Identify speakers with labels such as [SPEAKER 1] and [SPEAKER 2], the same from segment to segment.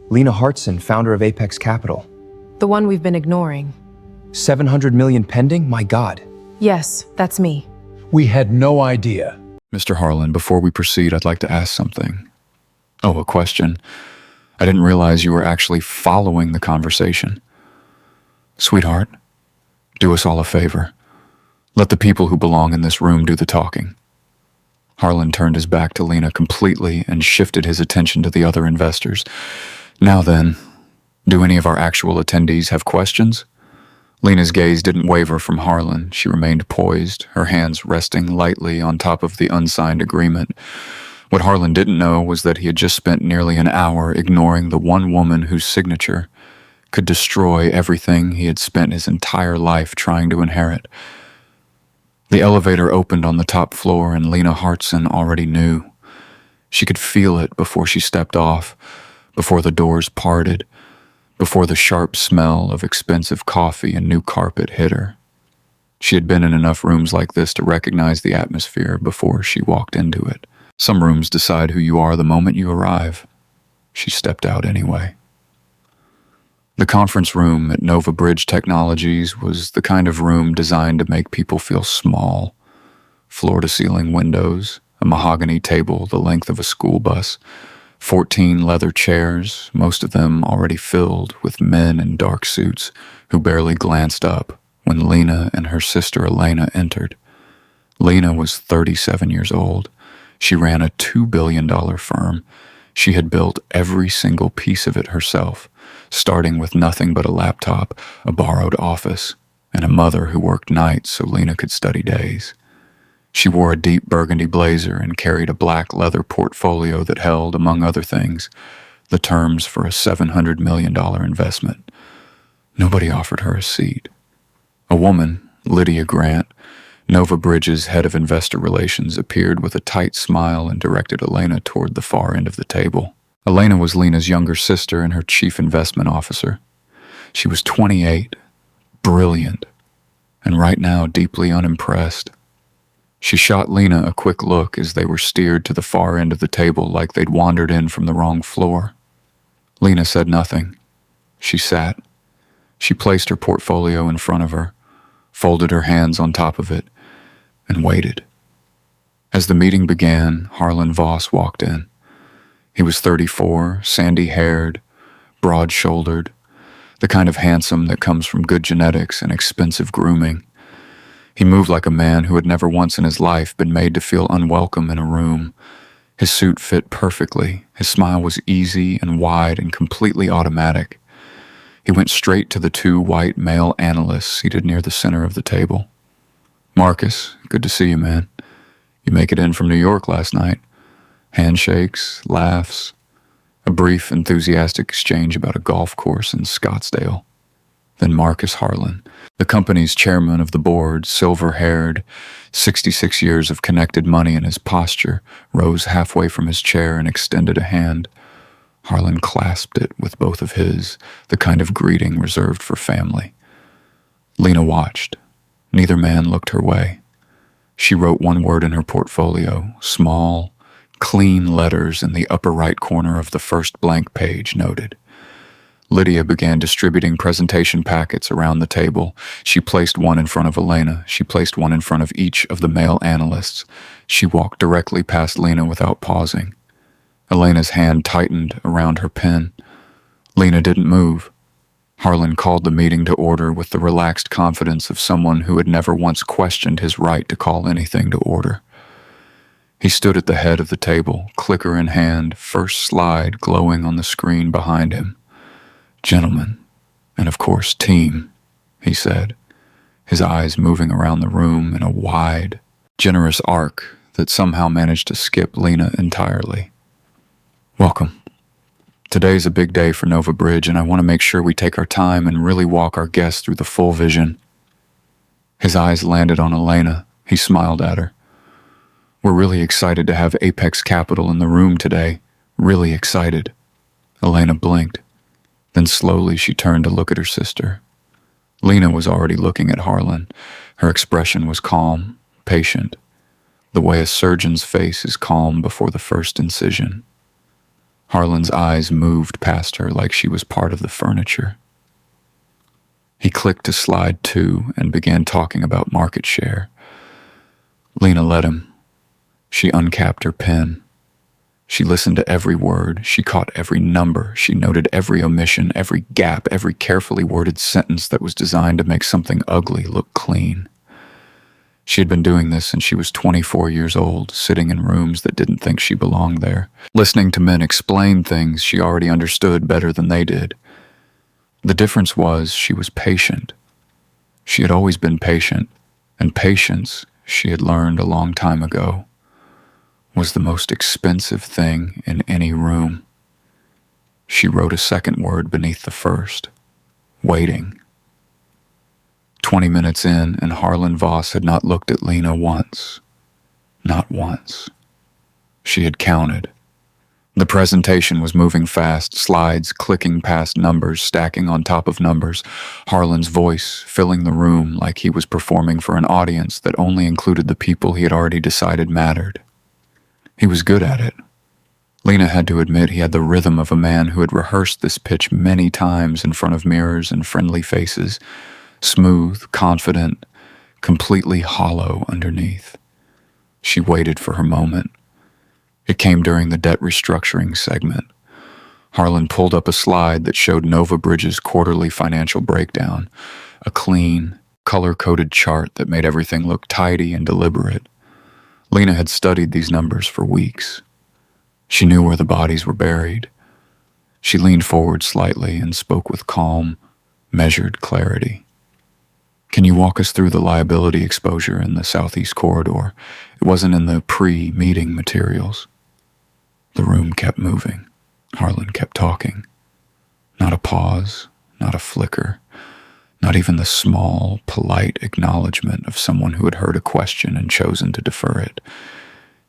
[SPEAKER 1] Lena Hartson, founder of Apex Capital.
[SPEAKER 2] The one we've been ignoring.
[SPEAKER 1] 700 million pending? My God.
[SPEAKER 2] Yes, that's me.
[SPEAKER 3] We had no idea.
[SPEAKER 4] Mr. Harlan, before we proceed, I'd like to ask something. Oh, a question. I didn't realize you were actually following the conversation. Sweetheart, do us all a favor. Let the people who belong in this room do the talking. Harlan turned his back to Lena completely and shifted his attention to the other investors. Now then, do any of our actual attendees have questions? Lena's gaze didn't waver from Harlan. She remained poised, her hands resting lightly on top of the unsigned agreement. What Harlan didn't know was that he had just spent nearly an hour ignoring the one woman whose signature could destroy everything he had spent his entire life trying to inherit. The elevator opened on the top floor, and Lena Hartson already knew. She could feel it before she stepped off, before the doors parted, before the sharp smell of expensive coffee and new carpet hit her. She had been in enough rooms like this to recognize the atmosphere before she walked into it. Some rooms decide who you are the moment you arrive. She stepped out anyway. The conference room at Nova Bridge Technologies was the kind of room designed to make people feel small. Floor-to-ceiling windows, a mahogany table the length of a school bus, 14 leather chairs, most of them already filled with men in dark suits who barely glanced up when Lena and her sister Elena entered. Lena was 37 years old. She ran a $2 billion firm. She had built every single piece of it herself, starting with nothing but a laptop, a borrowed office, and a mother who worked nights so Lena could study days. She wore a deep burgundy blazer and carried a black leather portfolio that held, among other things, the terms for a $700 million investment. Nobody offered her a seat. A woman, Lydia Grant, Nova Bridge's head of investor relations, appeared with a tight smile and directed Elena toward the far end of the table. Elena was Lena's younger sister and her chief investment officer. She was 28, brilliant, and right now deeply unimpressed. She shot Lena a quick look as they were steered to the far end of the table like they'd wandered in from the wrong floor. Lena said nothing. She sat. She placed her portfolio in front of her, folded her hands on top of it, and waited. As the meeting began, Harlan Voss walked in. He was 34, sandy-haired, broad-shouldered, the kind of handsome that comes from good genetics and expensive grooming. He moved like a man who had never once in his life been made to feel unwelcome in a room. His suit fit perfectly. His smile was easy and wide and completely automatic. He went straight to the two white male analysts seated near the center of the table. "Marcus, good to see you, man. You make it in from New York last night." Handshakes, laughs, a brief, enthusiastic exchange about a golf course in Scottsdale. Then Marcus Harlan, the company's chairman of the board, silver-haired, 66 years of connected money in his posture, rose halfway from his chair and extended a hand. Harlan clasped it with both of his, the kind of greeting reserved for family. Lena watched. Neither man looked her way. She wrote one word in her portfolio, small, clean letters in the upper right corner of the first blank page noted. Lydia began distributing presentation packets around the table. She placed one in front of Elena. She placed one in front of each of the male analysts. She walked directly past Lena without pausing. Elena's hand tightened around her pen. Lena didn't move. Harlan called the meeting to order with the relaxed confidence of someone who had never once questioned his right to call anything to order. He stood at the head of the table, clicker in hand, first slide glowing on the screen behind him. "Gentlemen, and of course team," he said, his eyes moving around the room in a wide, generous arc that somehow managed to skip Lena entirely. "Welcome. Today's a big day for Nova Bridge, and I want to make sure we take our time and really walk our guests through the full vision." His eyes landed on Elena. He smiled at her. "We're really excited to have Apex Capital in the room today. Really excited." Elena blinked. Then slowly she turned to look at her sister. Lena was already looking at Harlan. Her expression was calm, patient, the way a surgeon's face is calm before the first incision. Harlan's eyes moved past her like she was part of the furniture. He clicked to slide 2 and began talking about market share. Lena let him. She uncapped her pen. She listened to every word. She caught every number. She noted every omission, every gap, every carefully worded sentence that was designed to make something ugly look clean. She had been doing this since she was 24 years old, sitting in rooms that didn't think she belonged there, listening to men explain things she already understood better than they did. The difference was she was patient. She had always been patient, and patience, she had learned a long time ago, was the most expensive thing in any room. She wrote a second word beneath the first, waiting. 20 minutes in, and Harlan Voss had not looked at Lena once. Not once. She had counted. The presentation was moving fast, slides clicking past numbers, stacking on top of numbers, Harlan's voice filling the room like he was performing for an audience that only included the people he had already decided mattered. He was good at it. Lena had to admit he had the rhythm of a man who had rehearsed this pitch many times in front of mirrors and friendly faces, smooth, confident, completely hollow underneath. She waited for her moment. It came during the debt restructuring segment. Harlan pulled up a slide that showed Nova Bridge's quarterly financial breakdown, a clean, color-coded chart that made everything look tidy and deliberate. Lena had studied these numbers for weeks. She knew where the bodies were buried. She leaned forward slightly and spoke with calm, measured clarity. Can you walk us through the liability exposure in the Southeast Corridor? It wasn't in the pre-meeting materials. The room kept moving. Harlan kept talking. Not a pause, not a flicker, not even the small, polite acknowledgement of someone who had heard a question and chosen to defer it.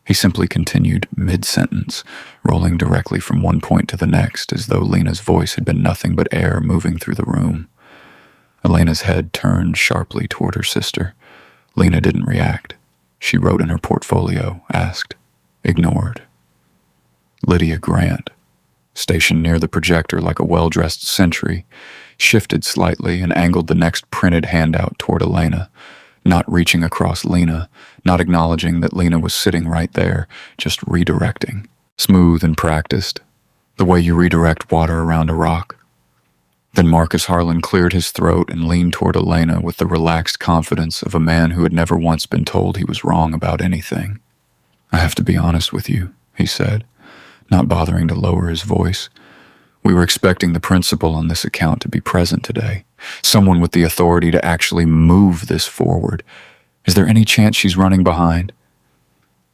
[SPEAKER 4] He simply continued mid-sentence, rolling directly from one point to the next, as though Lena's voice had been nothing but air moving through the room. Elena's head turned sharply toward her sister. Lena didn't react. She wrote in her portfolio, asked, ignored. Lydia Grant, stationed near the projector like a well-dressed sentry, shifted slightly and angled the next printed handout toward Elena, not reaching across Lena, not acknowledging that Lena was sitting right there, just redirecting. Smooth and practiced, the way you redirect water around a rock. Then Marcus Harlan cleared his throat and leaned toward Elena with the relaxed confidence of a man who had never once been told he was wrong about anything. I have to be honest with you, he said, not bothering to lower his voice. We were expecting the principal on this account to be present today, someone with the authority to actually move this forward. Is there any chance she's running behind?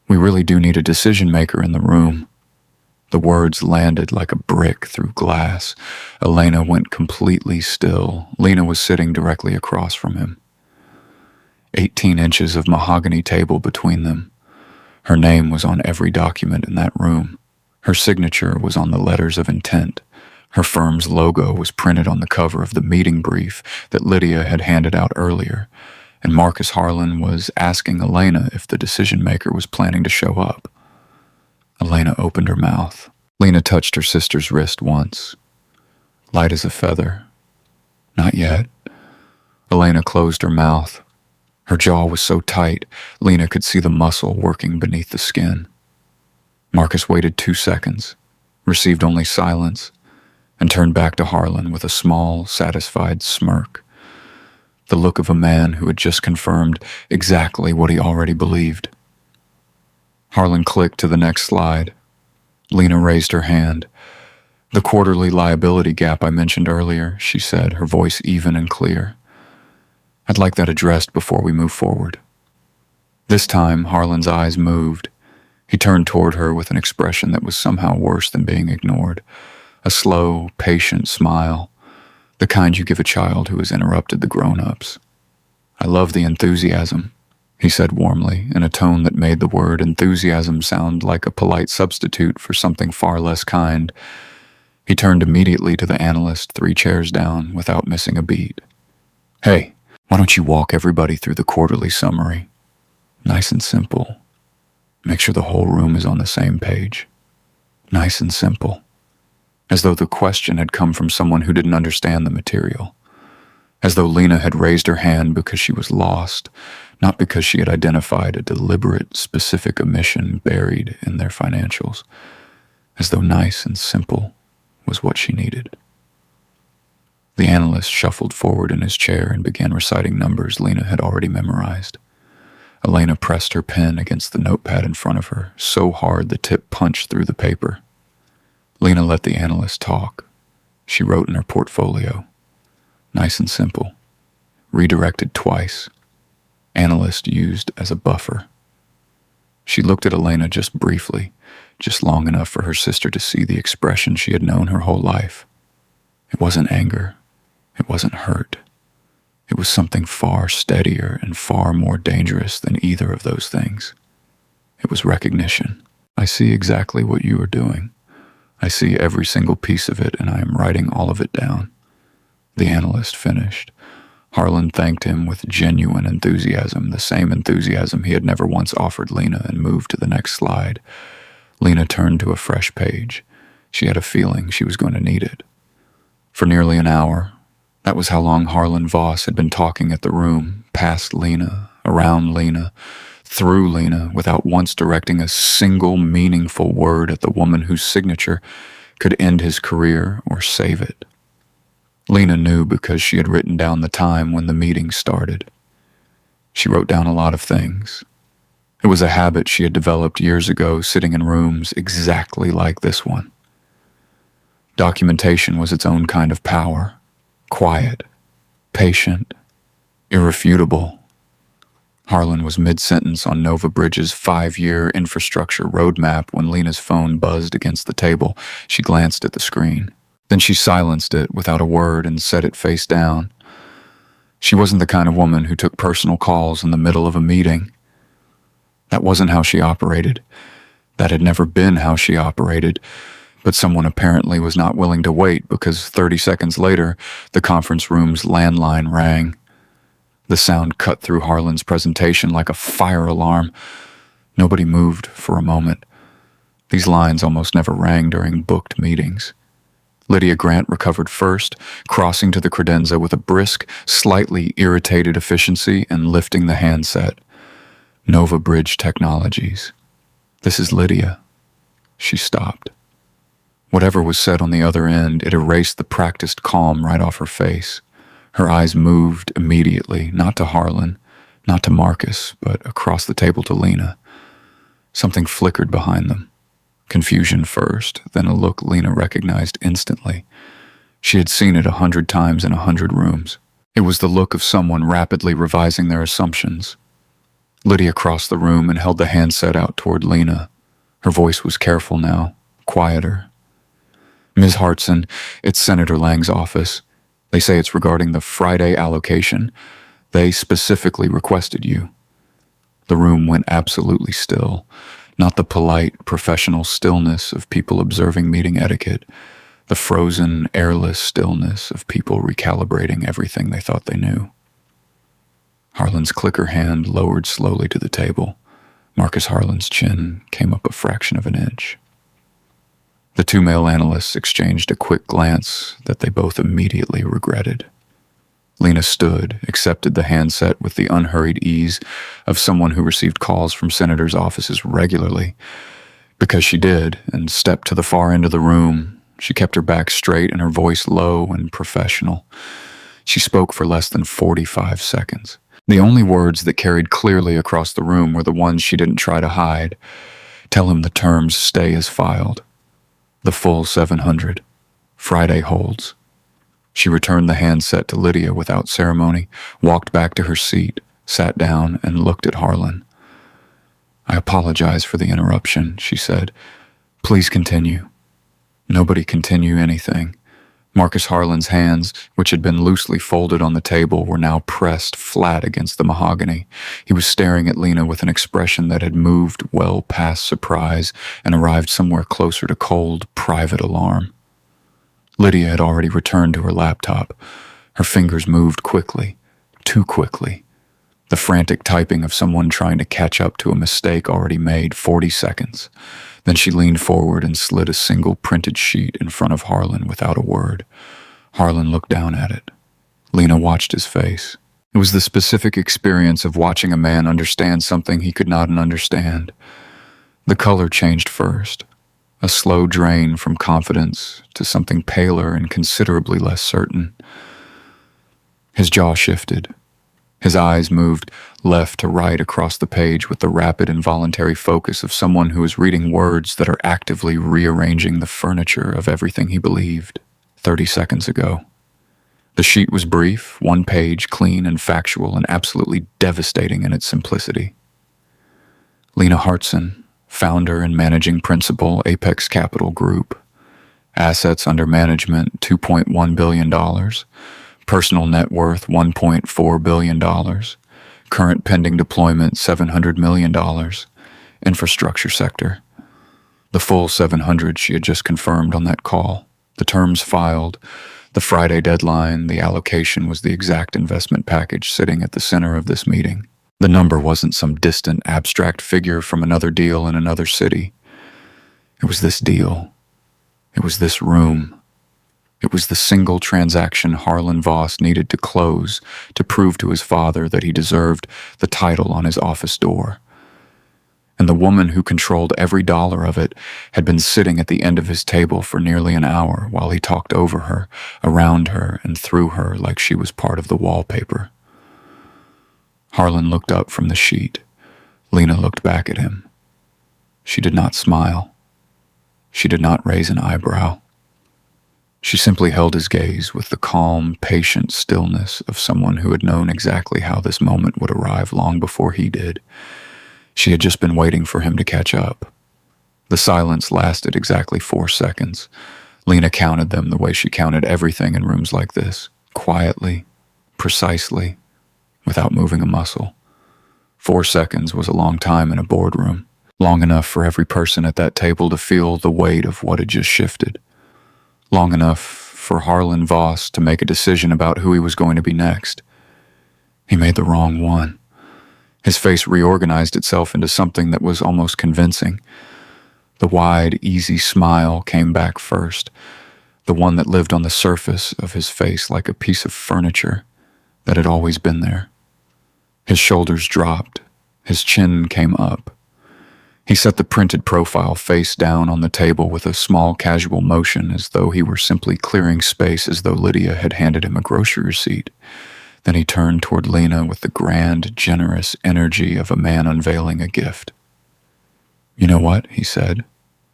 [SPEAKER 4] We really do need a decision maker in the room. The words landed like a brick through glass. Elena went completely still. Lena was sitting directly across from him. 18 inches of mahogany table between them. Her name was on every document in that room. Her signature was on the letters of intent. Her firm's logo was printed on the cover of the meeting brief that Lydia had handed out earlier, and Marcus Harlan was asking Elena if the decision-maker was planning to show up. Elena opened her mouth. Lena touched her sister's wrist once. Light as a feather. Not yet. Elena closed her mouth. Her jaw was so tight, Lena could see the muscle working beneath the skin. Marcus waited 2 seconds, received only silence, and turned back to Harlan with a small, satisfied smirk. The look of a man who had just confirmed exactly what he already believed. Harlan clicked to the next slide. Lena raised her hand. The quarterly liability gap I mentioned earlier, she said, her voice even and clear. I'd like that addressed before we move forward. This time, Harlan's eyes moved. He turned toward her with an expression that was somehow worse than being ignored. A slow, patient smile, the kind you give a child who has interrupted the grown-ups. I love the enthusiasm, he said warmly, in a tone that made the word enthusiasm sound like a polite substitute for something far less kind. He turned immediately to the analyst 3 chairs down without missing a beat. Hey, why don't you walk everybody through the quarterly summary? Nice and simple. Make sure the whole room is on the same page. Nice and simple. as though the question had come from someone who didn't understand the material, as though Lena had raised her hand because she was lost, not because she had identified a deliberate, specific omission buried in their financials, as though nice and simple was what she needed. The analyst shuffled forward in his chair and began reciting numbers Lena had already memorized. Elena pressed her pen against the notepad in front of her, so hard the tip punched through the paper. Lena let the analyst talk. She wrote in her portfolio. Nice and simple. Redirected twice. Analyst used as a buffer. She looked at Elena just briefly, just long enough for her sister to see the expression she had known her whole life. It wasn't anger. It wasn't hurt. It was something far steadier and far more dangerous than either of those things. It was recognition. I see exactly what you are doing. I see every single piece of it, and I am writing all of it down. The analyst finished. Harlan thanked him with genuine enthusiasm, the same enthusiasm he had never once offered Lena, and moved to the next slide. Lena turned to a fresh page. She had a feeling she was going to need it. For nearly an hour, that was how long Harlan Voss had been talking at the room, past Lena, around Lena, through Lena, without once directing a single meaningful word at the woman whose signature could end his career or save it. Lena knew because she had written down the time when the meeting started. She wrote down a lot of things. It was a habit she had developed years ago, sitting in rooms exactly like this one. Documentation was its own kind of power. Quiet, patient, irrefutable. Harlan was mid-sentence on Nova Bridge's 5-year infrastructure roadmap when Lena's phone buzzed against the table. She glanced at the screen. Then she silenced it without a word and set it face down. She wasn't the kind of woman who took personal calls in the middle of a meeting. That wasn't how she operated. That had never been how she operated. But someone apparently was not willing to wait because 30 seconds later, the conference room's landline rang. The sound cut through Harlan's presentation like a fire alarm. Nobody moved for a moment. These lines almost never rang during booked meetings. Lydia Grant recovered first, crossing to the credenza with a brisk, slightly irritated efficiency and lifting the handset. Nova Bridge Technologies. This is Lydia. She stopped. Whatever was said on the other end, it erased the practiced calm right off her face. Her eyes moved immediately, not to Harlan, not to Marcus, but across the table to Lena. Something flickered behind them. Confusion first, then a look Lena recognized instantly. She had seen it 100 times in 100 rooms. It was the look of someone rapidly revising their assumptions. Lydia crossed the room and held the handset out toward Lena. Her voice was careful now, quieter. Ms. Hartson, it's Senator Lang's office. They say it's regarding the Friday allocation. They specifically requested you. The room went absolutely still, not the polite, professional stillness of people observing meeting etiquette, the frozen, airless stillness of people recalibrating everything they thought they knew. Harlan's clicker hand lowered slowly to the table. Marcus Harlan's chin came up a fraction of an inch. The two male analysts exchanged a quick glance that they both immediately regretted. Lena stood, accepted the handset with the unhurried ease of someone who received calls from senators' offices regularly. Because she did, and stepped to the far end of the room. She kept her back straight and her voice low and professional. She spoke for less than 45 seconds. The only words that carried clearly across the room were the ones she didn't try to hide. Tell him the terms stay as filed. The full 700. Friday holds. She returned the handset to Lydia without ceremony, walked back to her seat, sat down, and looked at Harlan. I apologize for the interruption, she said. Please continue. Nobody continue anything. Marcus Harlan's hands, which had been loosely folded on the table, were now pressed flat against the mahogany. He was staring at Lena with an expression that had moved well past surprise and arrived somewhere closer to cold, private alarm. Lydia had already returned to her laptop. Her fingers moved quickly, too quickly. The frantic typing of someone trying to catch up to a mistake already made 40 seconds. Then she leaned forward and slid a single printed sheet in front of Harlan without a word. Harlan looked down at it. Lena watched his face. It was the specific experience of watching a man understand something he could not understand. The color changed first, a slow drain from confidence to something paler and considerably less certain. His jaw shifted. His eyes moved left to right across the page with the rapid, involuntary focus of someone who is reading words that are actively rearranging the furniture of everything he believed 30 seconds ago. The sheet was brief, one page, clean and factual, and absolutely devastating in its simplicity. Lena Hartson, founder and managing principal, Apex Capital Group. Assets under management, $2.1 billion. Personal net worth, $1.4 billion. Current pending deployment, $700 million. Infrastructure sector. The full 700 she had just confirmed on that call. The terms filed, the Friday deadline, the allocation was the exact investment package sitting at the center of this meeting. The number wasn't some distant, abstract figure from another deal in another city. It was this deal. It was this room. It was the single transaction Harlan Voss needed to close to prove to his father that he deserved the title on his office door. And the woman who controlled every dollar of it had been sitting at the end of his table for nearly an hour while he talked over her, around her, and through her like she was part of the wallpaper. Harlan looked up from the sheet. Lena looked back at him. She did not smile. She did not raise an eyebrow. She simply held his gaze with the calm, patient stillness of someone who had known exactly how this moment would arrive long before he did. She had just been waiting for him to catch up. The silence lasted exactly 4 seconds. Lena counted them the way she counted everything in rooms like this, quietly, precisely, without moving a muscle. 4 seconds was a long time in a boardroom, long enough for every person at that table to feel the weight of what had just shifted. Long enough for Harlan Voss to make a decision about who he was going to be next. He made the wrong one. His face reorganized itself into something that was almost convincing. The wide, easy smile came back first, the one that lived on the surface of his face like a piece of furniture that had always been there. His shoulders dropped. His chin came up. He set the printed profile face down on the table with a small casual motion as though he were simply clearing space as though Lydia had handed him a grocery receipt. Then he turned toward Lena with the grand, generous energy of a man unveiling a gift. "You know what?" he said,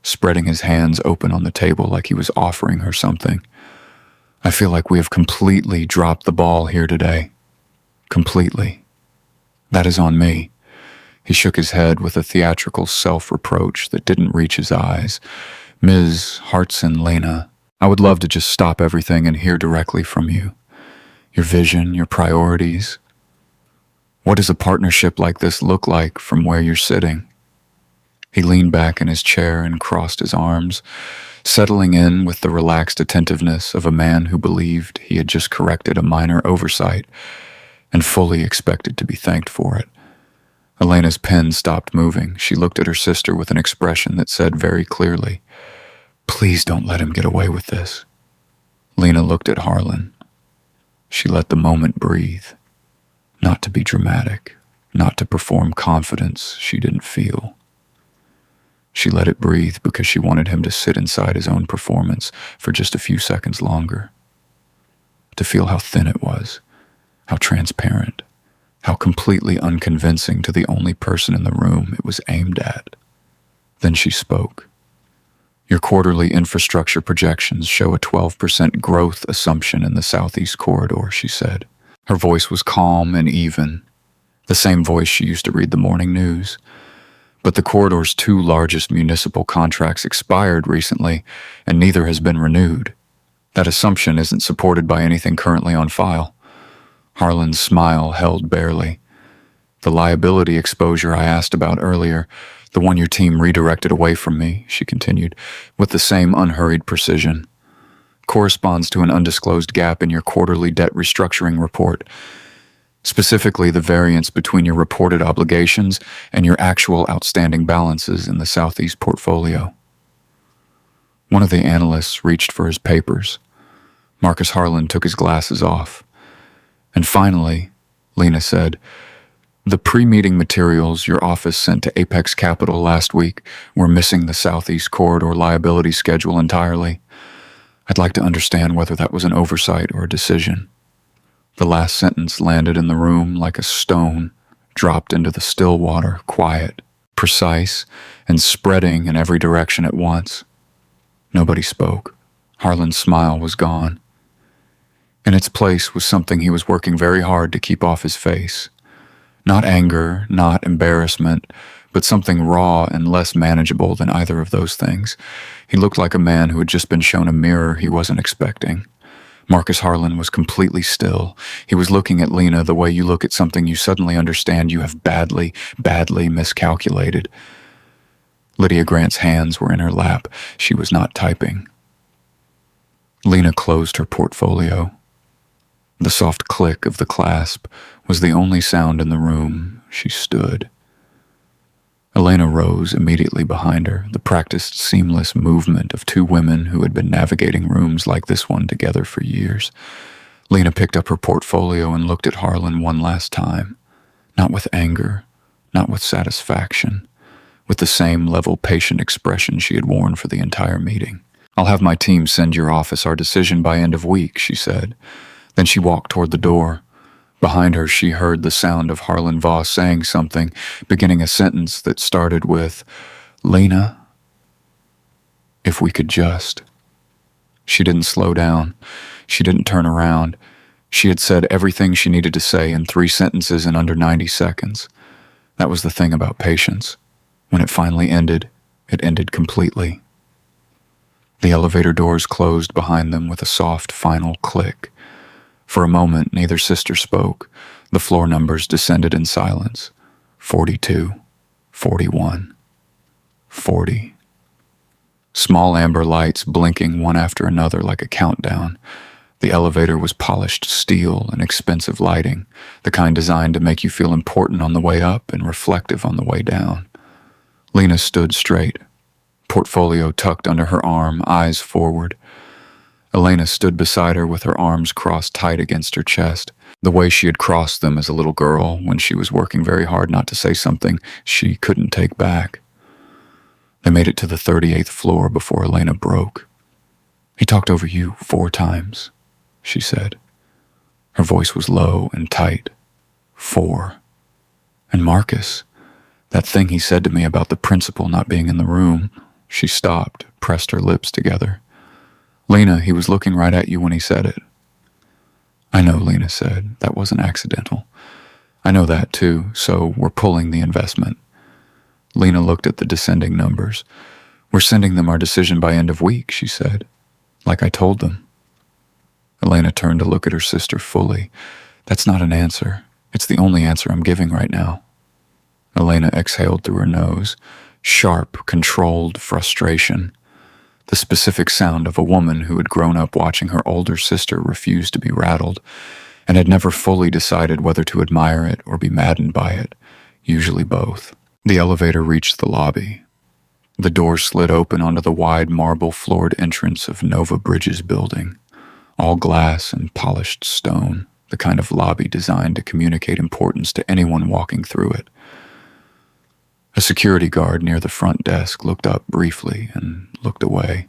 [SPEAKER 4] spreading his hands open on the table like he was offering her something. "I feel like we have completely dropped the ball here today. Completely. That is on me." He shook his head with a theatrical self-reproach that didn't reach his eyes. "Ms. Hartson, Lena, I would love to just stop everything and hear directly from you. Your vision, your priorities. What does a partnership like this look like from where you're sitting?" He leaned back in his chair and crossed his arms, settling in with the relaxed attentiveness of a man who believed he had just corrected a minor oversight and fully expected to be thanked for it. Elena's pen stopped moving. She looked at her sister with an expression that said very clearly, "Please don't let him get away with this." Lena looked at Harlan. She let the moment breathe, not to be dramatic, not to perform confidence she didn't feel. She let it breathe because she wanted him to sit inside his own performance for just a few seconds longer, to feel how thin it was, how transparent, how completely unconvincing to the only person in the room it was aimed at. Then she spoke. "Your quarterly infrastructure projections show a 12% growth assumption in the Southeast Corridor," she said. Her voice was calm and even, the same voice she used to read the morning news. But the corridor's 2 largest municipal contracts expired recently, and neither has been renewed. That assumption isn't supported by anything currently on file. Harlan's smile held barely. "The liability exposure I asked about earlier, the one your team redirected away from me," she continued, with the same unhurried precision, "corresponds to an undisclosed gap in your quarterly debt restructuring report. Specifically, the variance between your reported obligations and your actual outstanding balances in the Southeast portfolio. One of the analysts reached for his papers. Marcus Harlan took his glasses off. And finally, Lena said, "The pre-meeting materials your office sent to Apex Capital last week were missing the Southeast Corridor liability schedule entirely. I'd like to understand whether that was an oversight or a decision." The last sentence landed in the room like a stone dropped into the still water, quiet, precise, and spreading in every direction at once. Nobody spoke. Harlan's smile was gone. In its place was something he was working very hard to keep off his face. Not anger, not embarrassment, but something raw and less manageable than either of those things. He looked like a man who had just been shown a mirror he wasn't expecting. Marcus Harlan was completely still. He was looking at Lena the way you look at something you suddenly understand you have badly, badly miscalculated. Lydia Grant's hands were in her lap. She was not typing. Lena closed her portfolio. The soft click of the clasp was the only sound in the room. She stood. Elena rose immediately behind her, the practiced seamless movement of two women who had been navigating rooms like this one together for years. Lena picked up her portfolio and looked at Harlan one last time, not with anger, not with satisfaction, with the same level patient expression she had worn for the entire meeting. "I'll have my team send your office our decision by end of week," she said. Then she walked toward the door. Behind her, she heard the sound of Harlan Voss saying something, beginning a sentence that started with, "Lena, if we could just." She didn't slow down. She didn't turn around. She had said everything she needed to say in 3 sentences in under 90 seconds. That was the thing about patience. When it finally ended, it ended completely. The elevator doors closed behind them with a soft, final click. For a moment, neither sister spoke. The floor numbers descended in silence. 42, 41, 40. Small amber lights blinking one after another like a countdown. The elevator was polished steel and expensive lighting, the kind designed to make you feel important on the way up and reflective on the way down. Lena stood straight, portfolio tucked under her arm, eyes forward. Elena stood beside her with her arms crossed tight against her chest, the way she had crossed them as a little girl when she was working very hard not to say something she couldn't take back. They made it to the 38th floor before Elena broke. "He talked over you 4 times, she said. Her voice was low and tight. 4. And Marcus, that thing he said to me about the principal not being in the room." She stopped, pressed her lips together. "Lena, he was looking right at you when he said it." "I know," Lena said. "That wasn't accidental. I know that too, so we're pulling the investment." Lena looked at the descending numbers. "We're sending them our decision by end of week," she said. "Like I told them." Elena turned to look at her sister fully. "That's not an answer. It's the only answer I'm giving right now." Elena exhaled through her nose. Sharp, controlled frustration. The specific sound of a woman who had grown up watching her older sister refuse to be rattled, and had never fully decided whether to admire it or be maddened by it, usually both. The elevator reached the lobby. The door slid open onto the wide marble-floored entrance of Nova Bridges building, all glass and polished stone, the kind of lobby designed to communicate importance to anyone walking through it. A security guard near the front desk looked up briefly and looked away.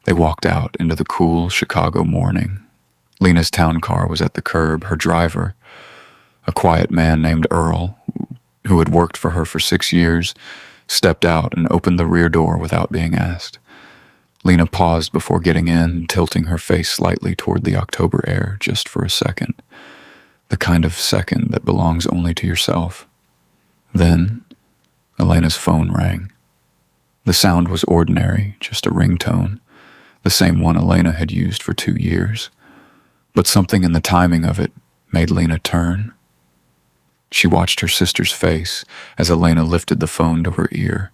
[SPEAKER 4] They walked out into the cool Chicago morning. Lena's town car was at the curb. Her driver, a quiet man named Earl, who had worked for her for 6 years, stepped out and opened the rear door without being asked. Lena paused before getting in, tilting her face slightly toward the October air just for a second, the kind of second that belongs only to yourself. Then Elena's phone rang. The sound was ordinary, just a ringtone, the same one Elena had used for 2 years. But something in the timing of it made Lena turn. She watched her sister's face as Elena lifted the phone to her ear,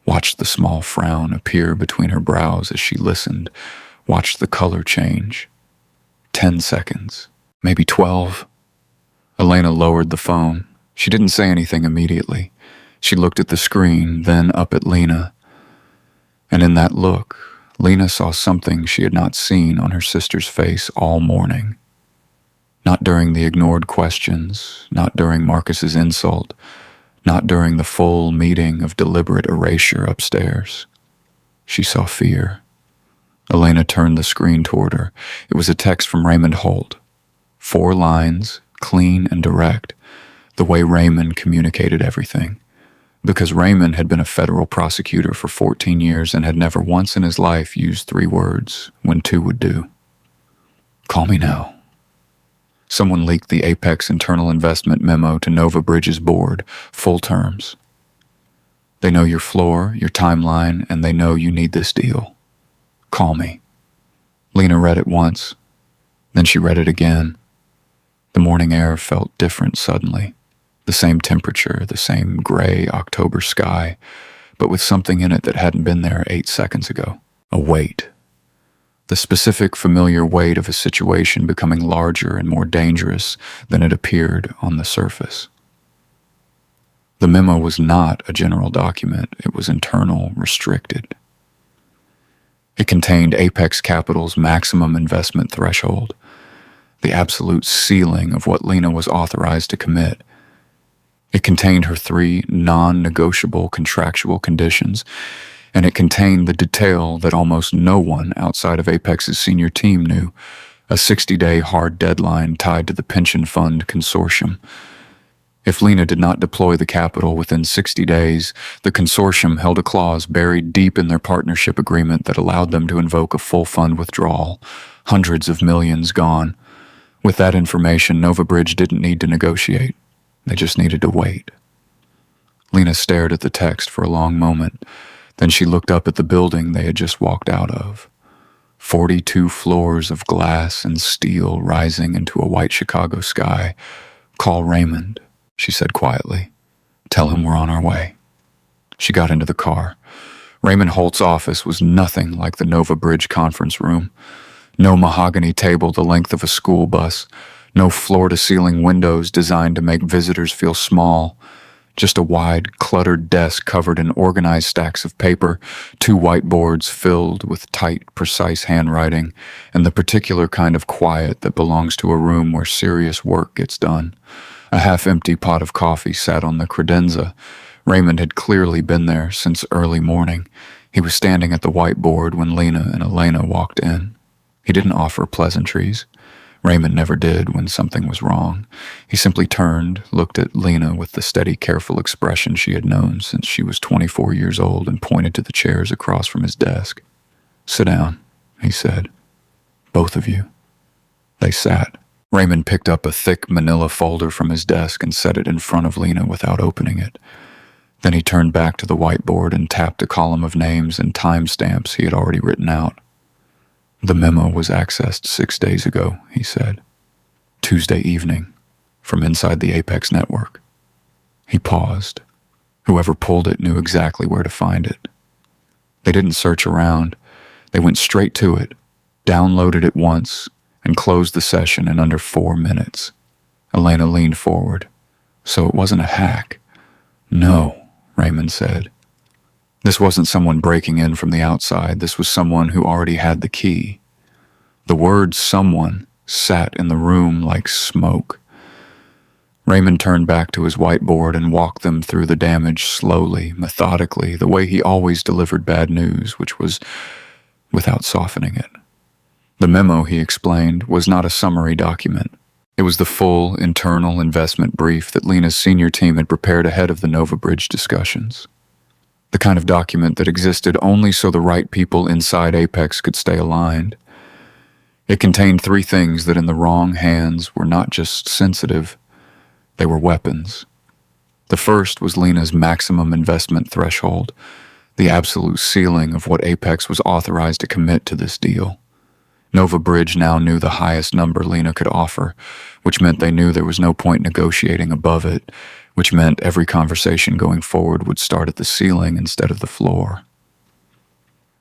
[SPEAKER 4] watched the small frown appear between her brows as she listened, watched the color change. 10 seconds, maybe 12. Elena lowered the phone. She didn't say anything immediately. She looked at the screen, then up at Lena. And in that look, Lena saw something she had not seen on her sister's face all morning. Not during the ignored questions, not during Marcus's insult, not during the full meeting of deliberate erasure upstairs. She saw fear. Elena turned the screen toward her. It was a text from Raymond Holt. 4 lines, clean and direct, the way Raymond communicated everything. Because Raymond had been a federal prosecutor for 14 years and had never once in his life used 3 words when 2 would do. Call me now. Someone leaked the Apex internal investment memo to Nova Bridge's board, full terms. They know your floor, your timeline, and they know you need this deal. Call me. Lena read it once. Then she read it again. The morning air felt different suddenly. The same temperature, the same gray October sky, but with something in it that hadn't been there 8 seconds ago. A weight. The specific, familiar weight of a situation becoming larger and more dangerous than it appeared on the surface. The memo was not a general document. It was internal, restricted. It contained Apex Capital's maximum investment threshold, the absolute ceiling of what Lena was authorized to commit. It contained her 3 non-negotiable contractual conditions, and it contained the detail that almost no one outside of Apex's senior team knew, a 60-day hard deadline tied to the pension fund consortium. If Lena did not deploy the capital within 60 days, the consortium held a clause buried deep in their partnership agreement that allowed them to invoke a full fund withdrawal, hundreds of millions gone. With that information, Nova Bridge didn't need to negotiate. They just needed to wait. Lena stared at the text for a long moment. Then she looked up at the building they had just walked out of. 42 floors of glass and steel rising into a white Chicago sky. Call Raymond, she said quietly. Tell him we're on our way. She got into the car. Raymond Holt's office was nothing like the Nova Bridge conference room. No mahogany table the length of a school bus. No floor-to-ceiling windows designed to make visitors feel small. Just a wide, cluttered desk covered in organized stacks of paper, 2 whiteboards filled with tight, precise handwriting, and the particular kind of quiet that belongs to a room where serious work gets done. A half-empty pot of coffee sat on the credenza. Raymond had clearly been there since early morning. He was standing at the whiteboard when Lena and Elena walked in. He didn't offer pleasantries. Raymond never did when something was wrong. He simply turned, looked at Lena with the steady, careful expression she had known since she was 24 years old, and pointed to the chairs across from his desk. Sit down, he said. Both of you. They sat. Raymond picked up a thick manila folder from his desk and set it in front of Lena without opening it. Then he turned back to the whiteboard and tapped a column of names and timestamps he had already written out. The memo was accessed 6 days ago, he said. Tuesday evening, from inside the Apex network. He paused. Whoever pulled it knew exactly where to find it. They didn't search around. They went straight to it, downloaded it once, and closed the session in under 4 minutes. Elena leaned forward. So it wasn't a hack. No, Raymond said. This wasn't someone breaking in from the outside. This was someone who already had the key. The word someone sat in the room like smoke. Raymond turned back to his whiteboard and walked them through the damage slowly, methodically, the way he always delivered bad news, which was without softening it. The memo, he explained, was not a summary document. It was the full internal investment brief that Lena's senior team had prepared ahead of the Nova Bridge discussions. The kind of document that existed only so the right people inside Apex could stay aligned. It contained 3 things that in the wrong hands were not just sensitive, they were weapons. The first was Lena's maximum investment threshold, the absolute ceiling of what Apex was authorized to commit to this deal. Nova Bridge now knew the highest number Lena could offer, which meant they knew there was no point negotiating above it, which meant every conversation going forward would start at the ceiling instead of the floor.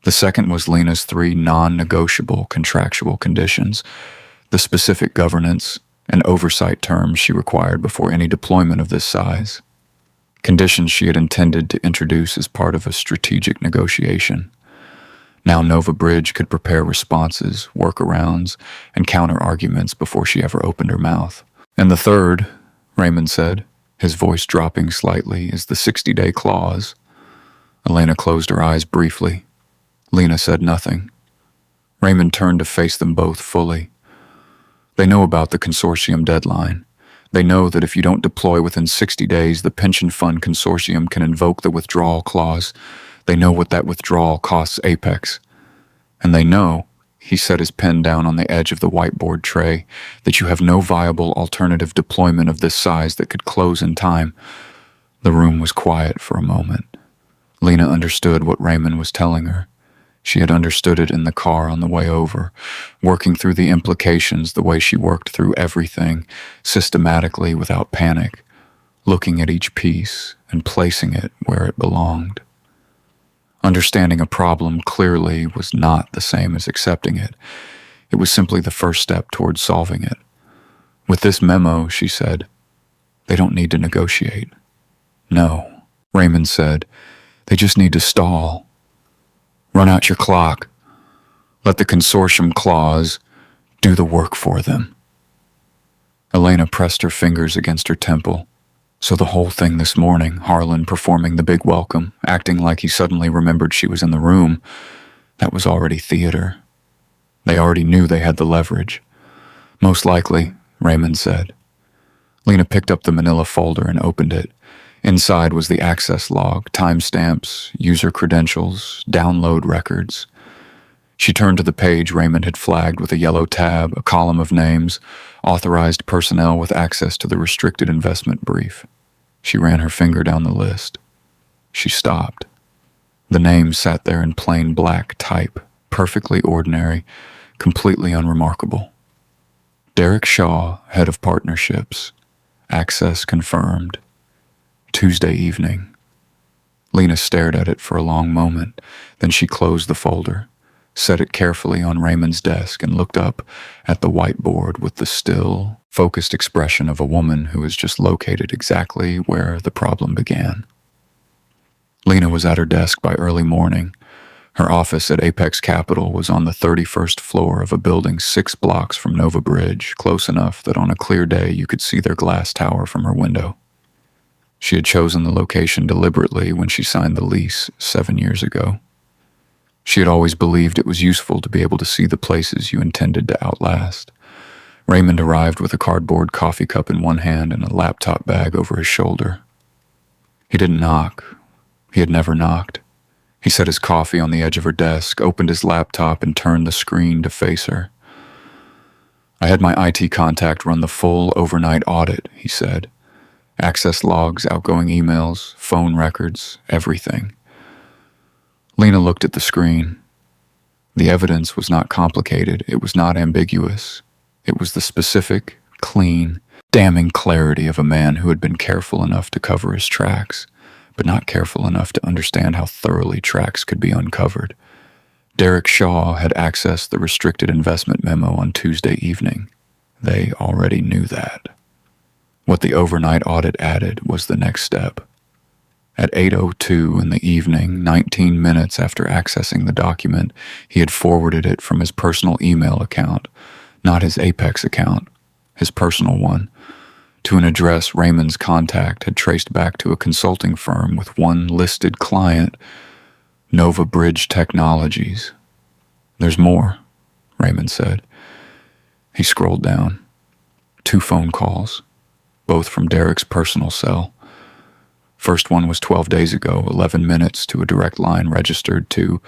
[SPEAKER 4] The second was Lena's 3 non-negotiable contractual conditions, the specific governance, an oversight term she required before any deployment of this size. Conditions she had intended to introduce as part of a strategic negotiation. Now Nova Bridge could prepare responses, workarounds, and counter-arguments before she ever opened her mouth. And the third, Raymond said, his voice dropping slightly, is the 60-day clause. Elena closed her eyes briefly. Lena said nothing. Raymond turned to face them both fully. They know about the consortium deadline. They know that if you don't deploy within 60 days, the pension fund consortium can invoke the withdrawal clause. They know what that withdrawal costs Apex. And they know, he set his pen down on the edge of the whiteboard tray, that you have no viable alternative deployment of this size that could close in time. The room was quiet for a moment. Lena understood what Raymond was telling her. She had understood it in the car on the way over, working through the implications the way she worked through everything, systematically without panic, looking at each piece and placing it where it belonged. Understanding a problem clearly was not the same as accepting it. It was simply the first step towards solving it. With this memo, she said, they don't need to negotiate. No, Raymond said, they just need to stall. Run out your clock. Let the consortium clause do the work for them. Elena pressed her fingers against her temple. So the whole thing this morning, Harlan performing the big welcome, acting like he suddenly remembered she was in the room, that was already theater. They already knew they had the leverage. Most likely, Raymond said. Lena picked up the manila folder and opened it. Inside was the access log, timestamps, user credentials, download records. She turned to the page Raymond had flagged with a yellow tab, a column of names, authorized personnel with access to the restricted investment brief. She ran her finger down the list. She stopped. The names sat there in plain black type, perfectly ordinary, completely unremarkable. Derek Shaw, head of partnerships. Access confirmed. Tuesday evening. Lena stared at it for a long moment, then she closed the folder, set it carefully on Raymond's desk, and looked up at the whiteboard with the still, focused expression of a woman who has just located exactly where the problem began. Lena was at her desk by early morning. Her office at Apex Capital was on the 31st floor of a building 6 blocks from Nova Bridge, close enough that on a clear day you could see their glass tower from her window. She had chosen the location deliberately when she signed the lease 7 years ago. She had always believed it was useful to be able to see the places you intended to outlast. Raymond arrived with a cardboard coffee cup in one hand and a laptop bag over his shoulder. He didn't knock. He had never knocked. He set his coffee on the edge of her desk, opened his laptop, and turned the screen to face her. I had my IT contact run the full overnight audit, he said. Access logs, outgoing emails, phone records, everything. Lena looked at the screen. The evidence was not complicated. It was not ambiguous. It was the specific, clean, damning clarity of a man who had been careful enough to cover his tracks, but not careful enough to understand how thoroughly tracks could be uncovered. Derek Shaw had accessed the restricted investment memo on Tuesday evening. They already knew that. What the overnight audit added was the next step. At 8:02 in the evening, 19 minutes after accessing the document, he had forwarded it from his personal email account, not his Apex account, his personal one, to an address Raymond's contact had traced back to a consulting firm with one listed client, Nova Bridge Technologies. There's more, Raymond said. He scrolled down. 2 phone calls, both from Derek's personal cell. First one was 12 days ago, 11 minutes, to a direct line registered to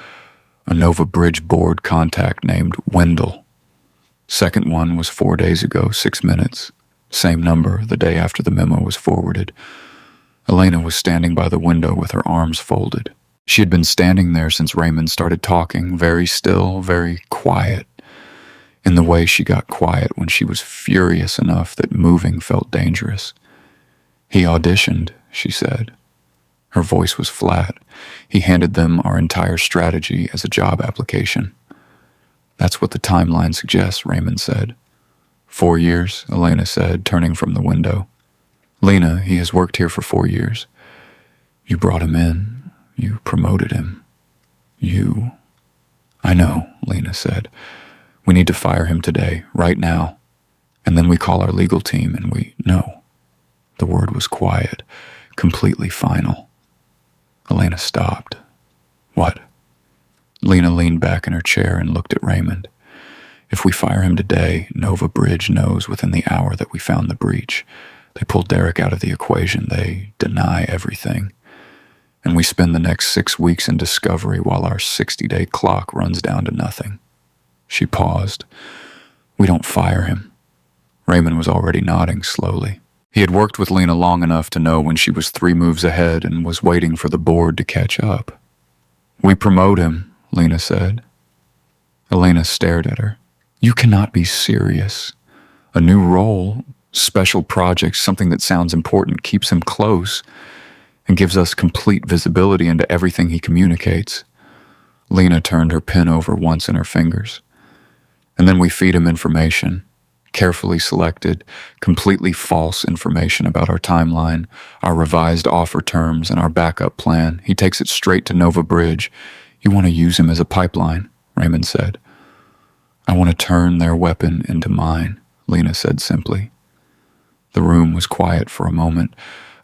[SPEAKER 4] a Nova Bridge board contact named Wendell. Second one was 4 days ago, 6 minutes. Same number, the day after the memo was forwarded. Elena was standing by the window with her arms folded. She had been standing there since Raymond started talking, very still, very quiet, in the way she got quiet when she was furious enough that moving felt dangerous. He auditioned, she said. Her voice was flat. He handed them our entire strategy as a job application. That's what the timeline suggests, Raymond said. 4 years, Elena said, turning from the window. Lena, he has worked here for 4 years. You brought him in. You promoted him. You... I know, Lena said. We need to fire him today, right now. And then we call our legal team and we... No. The word was quiet, completely final. Elena stopped. What? Lena leaned back in her chair and looked at Raymond. If we fire him today, Nova Bridge knows within the hour that we found the breach. They pull Derek out of the equation. They deny everything. And we spend the next 6 weeks in discovery while our 60-day clock runs down to nothing. She paused. We don't fire him. Raymond was already nodding slowly. He had worked with Lena long enough to know when she was 3 moves ahead and was waiting for the board to catch up. We promote him, Lena said. Elena stared at her. You cannot be serious. A new role, special projects, something that sounds important, keeps him close and gives us complete visibility into everything he communicates. Lena turned her pen over once in her fingers. And then we feed him information, carefully selected, completely false information about our timeline, our revised offer terms, and our backup plan. He takes it straight to Nova Bridge. You want to use him as a pipeline, Raymond said. I want to turn their weapon into mine, Lena said simply. The room was quiet for a moment.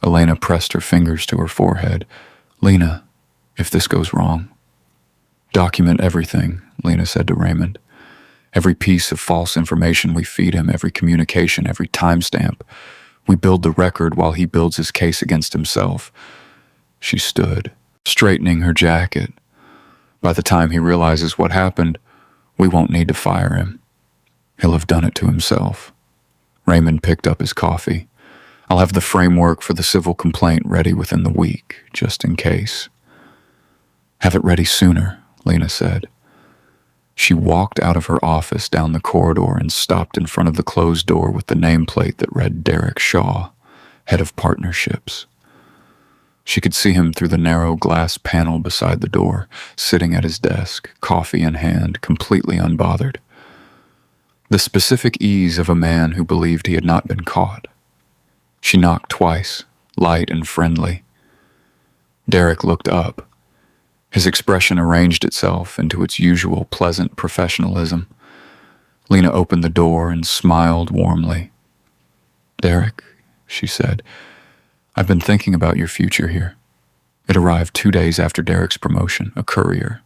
[SPEAKER 4] Elena pressed her fingers to her forehead. Lena, if this goes wrong. Document everything, Lena said to Raymond. Every piece of false information we feed him, every communication, every timestamp. We build the record while he builds his case against himself. She stood, straightening her jacket. By the time he realizes what happened, we won't need to fire him. He'll have done it to himself. Raymond picked up his coffee. I'll have the framework for the civil complaint ready within the week, just in case. Have it ready sooner, Lena said. She walked out of her office down the corridor and stopped in front of the closed door with the nameplate that read Derek Shaw, head of partnerships. She could see him through the narrow glass panel beside the door, sitting at his desk, coffee in hand, completely unbothered. The specific ease of a man who believed he had not been caught. She knocked twice, light and friendly. Derek looked up. His expression arranged itself into its usual pleasant professionalism. Lena opened the door and smiled warmly. Derek, she said, I've been thinking about your future here. It arrived 2 days after Derek's promotion, a courier.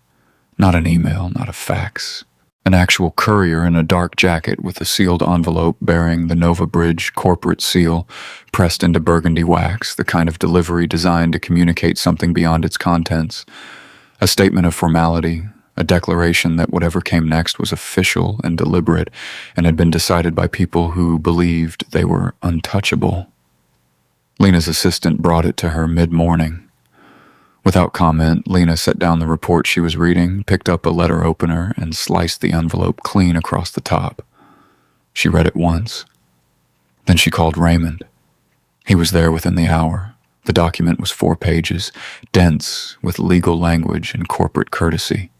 [SPEAKER 4] Not an email, not a fax. An actual courier in a dark jacket with a sealed envelope bearing the Nova Bridge corporate seal pressed into burgundy wax, the kind of delivery designed to communicate something beyond its contents. A statement of formality, a declaration that whatever came next was official and deliberate and had been decided by people who believed they were untouchable. Lena's assistant brought it to her mid-morning. Without comment, Lena set down the report she was reading, picked up a letter opener, and sliced the envelope clean across the top. She read it once. Then she called Raymond. He was there within the hour. The document was 4 pages, dense with legal language and corporate courtesy.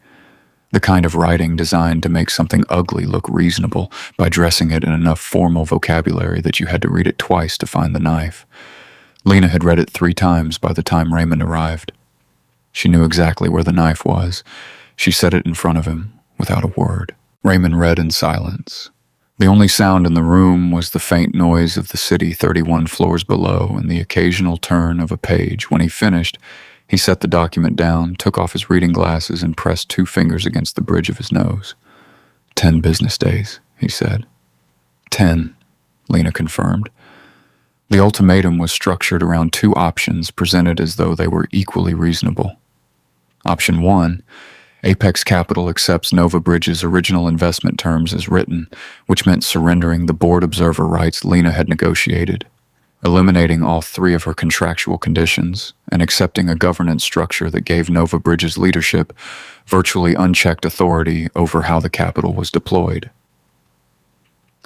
[SPEAKER 4] The kind of writing designed to make something ugly look reasonable by dressing it in enough formal vocabulary that you had to read it twice to find the knife. Lena had read it 3 times by the time Raymond arrived. She knew exactly where the knife was. She set it in front of him, without a word. Raymond read in silence. The only sound in the room was the faint noise of the city 31 floors below and the occasional turn of a page. When he finished, he set the document down, took off his reading glasses, and pressed 2 fingers against the bridge of his nose. 10 business days, he said. 10, Lena confirmed. The ultimatum was structured around 2 options presented as though they were equally reasonable. Option 1, Apex Capital accepts Nova Bridge's original investment terms as written, which meant surrendering the board observer rights Lena had negotiated, eliminating all 3 of her contractual conditions, and accepting a governance structure that gave Nova Bridge's leadership virtually unchecked authority over how the capital was deployed.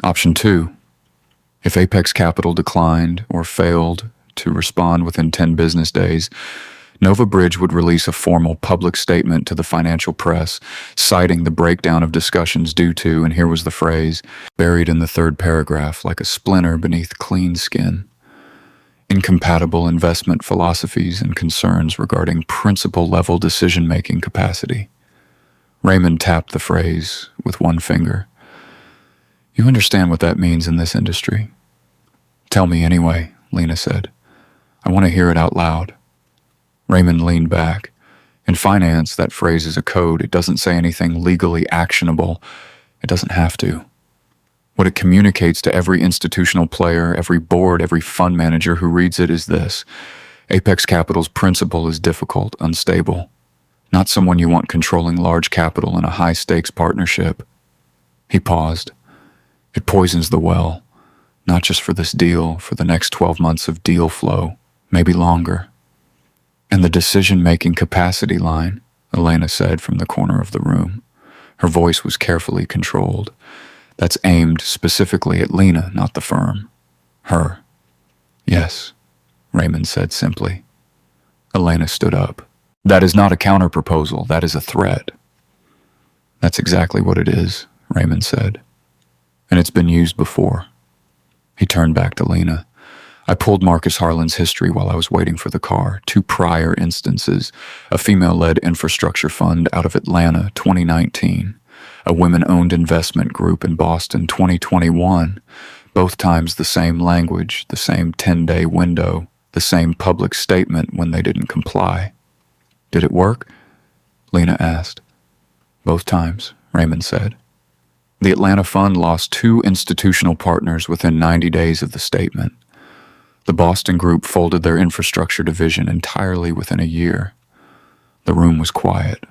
[SPEAKER 4] Option 2, if Apex Capital declined or failed to respond within 10 business days, Nova Bridge would release a formal public statement to the financial press, citing the breakdown of discussions due to, and here was the phrase, buried in the third paragraph like a splinter beneath clean skin, incompatible investment philosophies and concerns regarding principal-level decision-making capacity. Raymond tapped the phrase with one finger. You understand what that means in this industry? Tell me anyway, Lena said. I want to hear it out loud. Raymond leaned back. In finance, that phrase is a code. It doesn't say anything legally actionable. It doesn't have to. What it communicates to every institutional player, every board, every fund manager who reads it is this. Apex Capital's principle is difficult, unstable. Not someone you want controlling large capital in a high-stakes partnership. He paused. It poisons the well, not just for this deal, for the next 12 months of deal flow, maybe longer. And the decision-making capacity line, Elena said from the corner of the room. Her voice was carefully controlled. That's aimed specifically at Lena, not the firm. Her. Yes, Raymond said simply. Elena stood up. That is not a counter-proposal. That is a threat. That's exactly what it is, Raymond said. And it's been used before. He turned back to Lena. I pulled Marcus Harlan's history while I was waiting for the car. 2 prior instances. A female-led infrastructure fund out of Atlanta, 2019. A women-owned investment group in Boston, 2021. Both times the same language, the same 10-day window, the same public statement when they didn't comply. Did it work? Lena asked. Both times, Raymond said. The Atlanta fund lost 2 institutional partners within 90 days of the statement. The Boston group folded their infrastructure division entirely within a year. The room was quiet.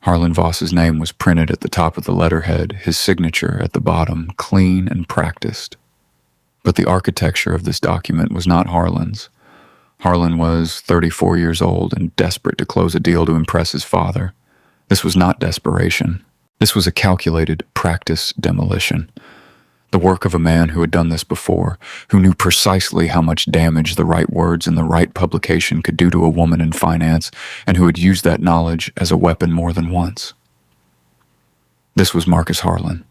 [SPEAKER 4] Harlan Voss's name was printed at the top of the letterhead, his signature at the bottom, clean and practiced. But the architecture of this document was not Harlan's. Harlan was 34 years old and desperate to close a deal to impress his father. This was not desperation. This was a calculated practice demolition. The work of a man who had done this before, who knew precisely how much damage the right words in the right publication could do to a woman in finance, and who had used that knowledge as a weapon more than once. This was Marcus Harlan.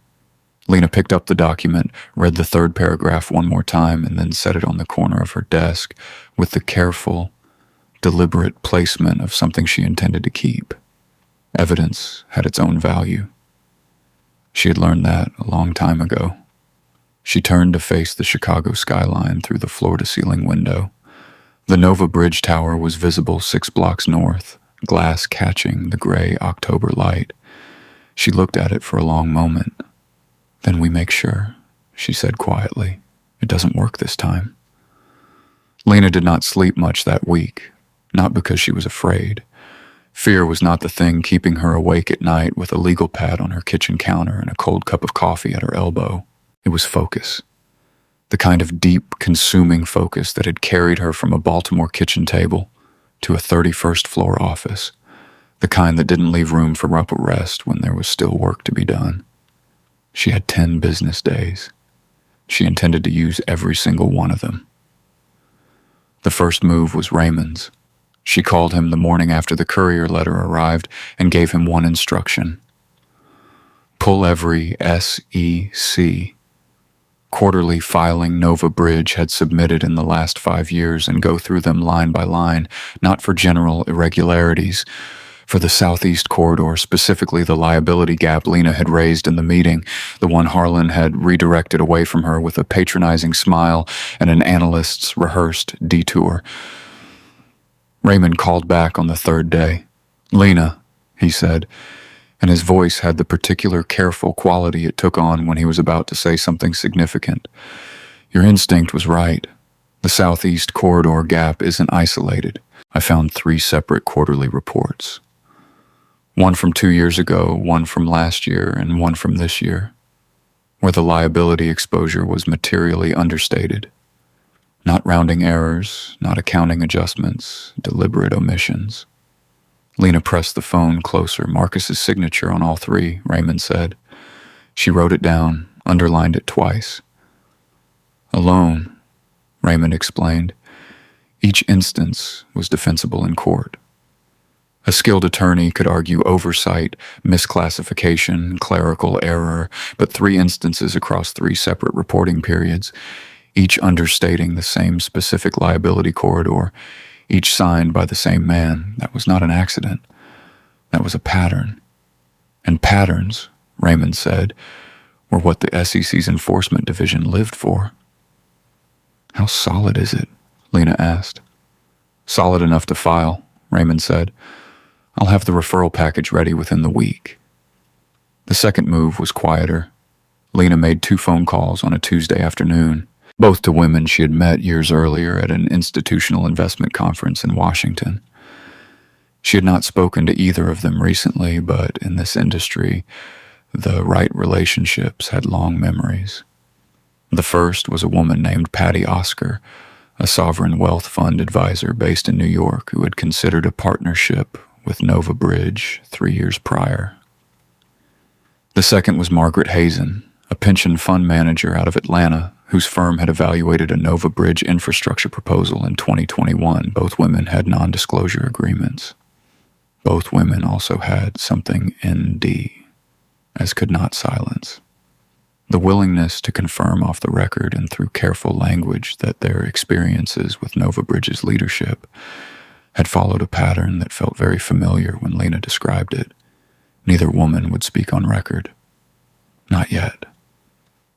[SPEAKER 4] Lena picked up the document, read the third paragraph one more time, and then set it on the corner of her desk with the careful, deliberate placement of something she intended to keep. Evidence had its own value. She had learned that a long time ago. She turned to face the Chicago skyline through the floor-to-ceiling window. The Nova Bridge Tower was visible 6 blocks north, glass catching the gray October light. She looked at it for a long moment. Then we make sure, she said quietly. It doesn't work this time. Lena did not sleep much that week, not because she was afraid. Fear was not the thing keeping her awake at night with a legal pad on her kitchen counter and a cold cup of coffee at her elbow. It was focus. The kind of deep, consuming focus that had carried her from a Baltimore kitchen table to a 31st floor office. The kind that didn't leave room for rest when there was still work to be done. She had 10 business days. She intended to use every single one of them. The first move was Raymond's. She called him the morning after the courier letter arrived and gave him one instruction. Pull every SEC, quarterly filing Nova Bridge had submitted in the last 5 years and go through them line by line, not for general irregularities, for the Southeast Corridor, specifically the liability gap Lena had raised in the meeting, the one Harlan had redirected away from her with a patronizing smile and an analyst's rehearsed detour. Raymond called back on the third day. Lena, he said, and his voice had the particular careful quality it took on when he was about to say something significant. Your instinct was right. The Southeast Corridor gap isn't isolated. I found 3 separate quarterly reports. One from 2 years ago, one from last year, and one from this year, where the liability exposure was materially understated. Not rounding errors, not accounting adjustments, deliberate omissions. Lena pressed the phone closer. Marcus's signature on all 3, Raymond said. She wrote it down, underlined it twice. Alone, Raymond explained. Each instance was defensible in court. A skilled attorney could argue oversight, misclassification, clerical error, but 3 instances across 3 separate reporting periods, each understating the same specific liability corridor, each signed by the same man. That was not an accident. That was a pattern. And patterns, Raymond said, were what the SEC's enforcement division lived for. How solid is it? Lena asked. Solid enough to file, Raymond said. I'll have the referral package ready within the week. The second move was quieter. Lena made 2 phone calls on a Tuesday afternoon, both to women she had met years earlier at an institutional investment conference in Washington. She had not spoken to either of them recently, but in this industry, the right relationships had long memories. The first was a woman named Patty Oscar, a sovereign wealth fund advisor based in New York who had considered a partnership with Nova Bridge 3 years prior. The second was Margaret Hazen, a pension fund manager out of Atlanta whose firm had evaluated a Nova Bridge infrastructure proposal in 2021. Both women had non-disclosure agreements. Both women also had something ND, as could not silence. The willingness to confirm off the record and through careful language that their experiences with Nova Bridge's leadership had followed a pattern that felt very familiar when Lena described it. Neither woman would speak on record. Not yet.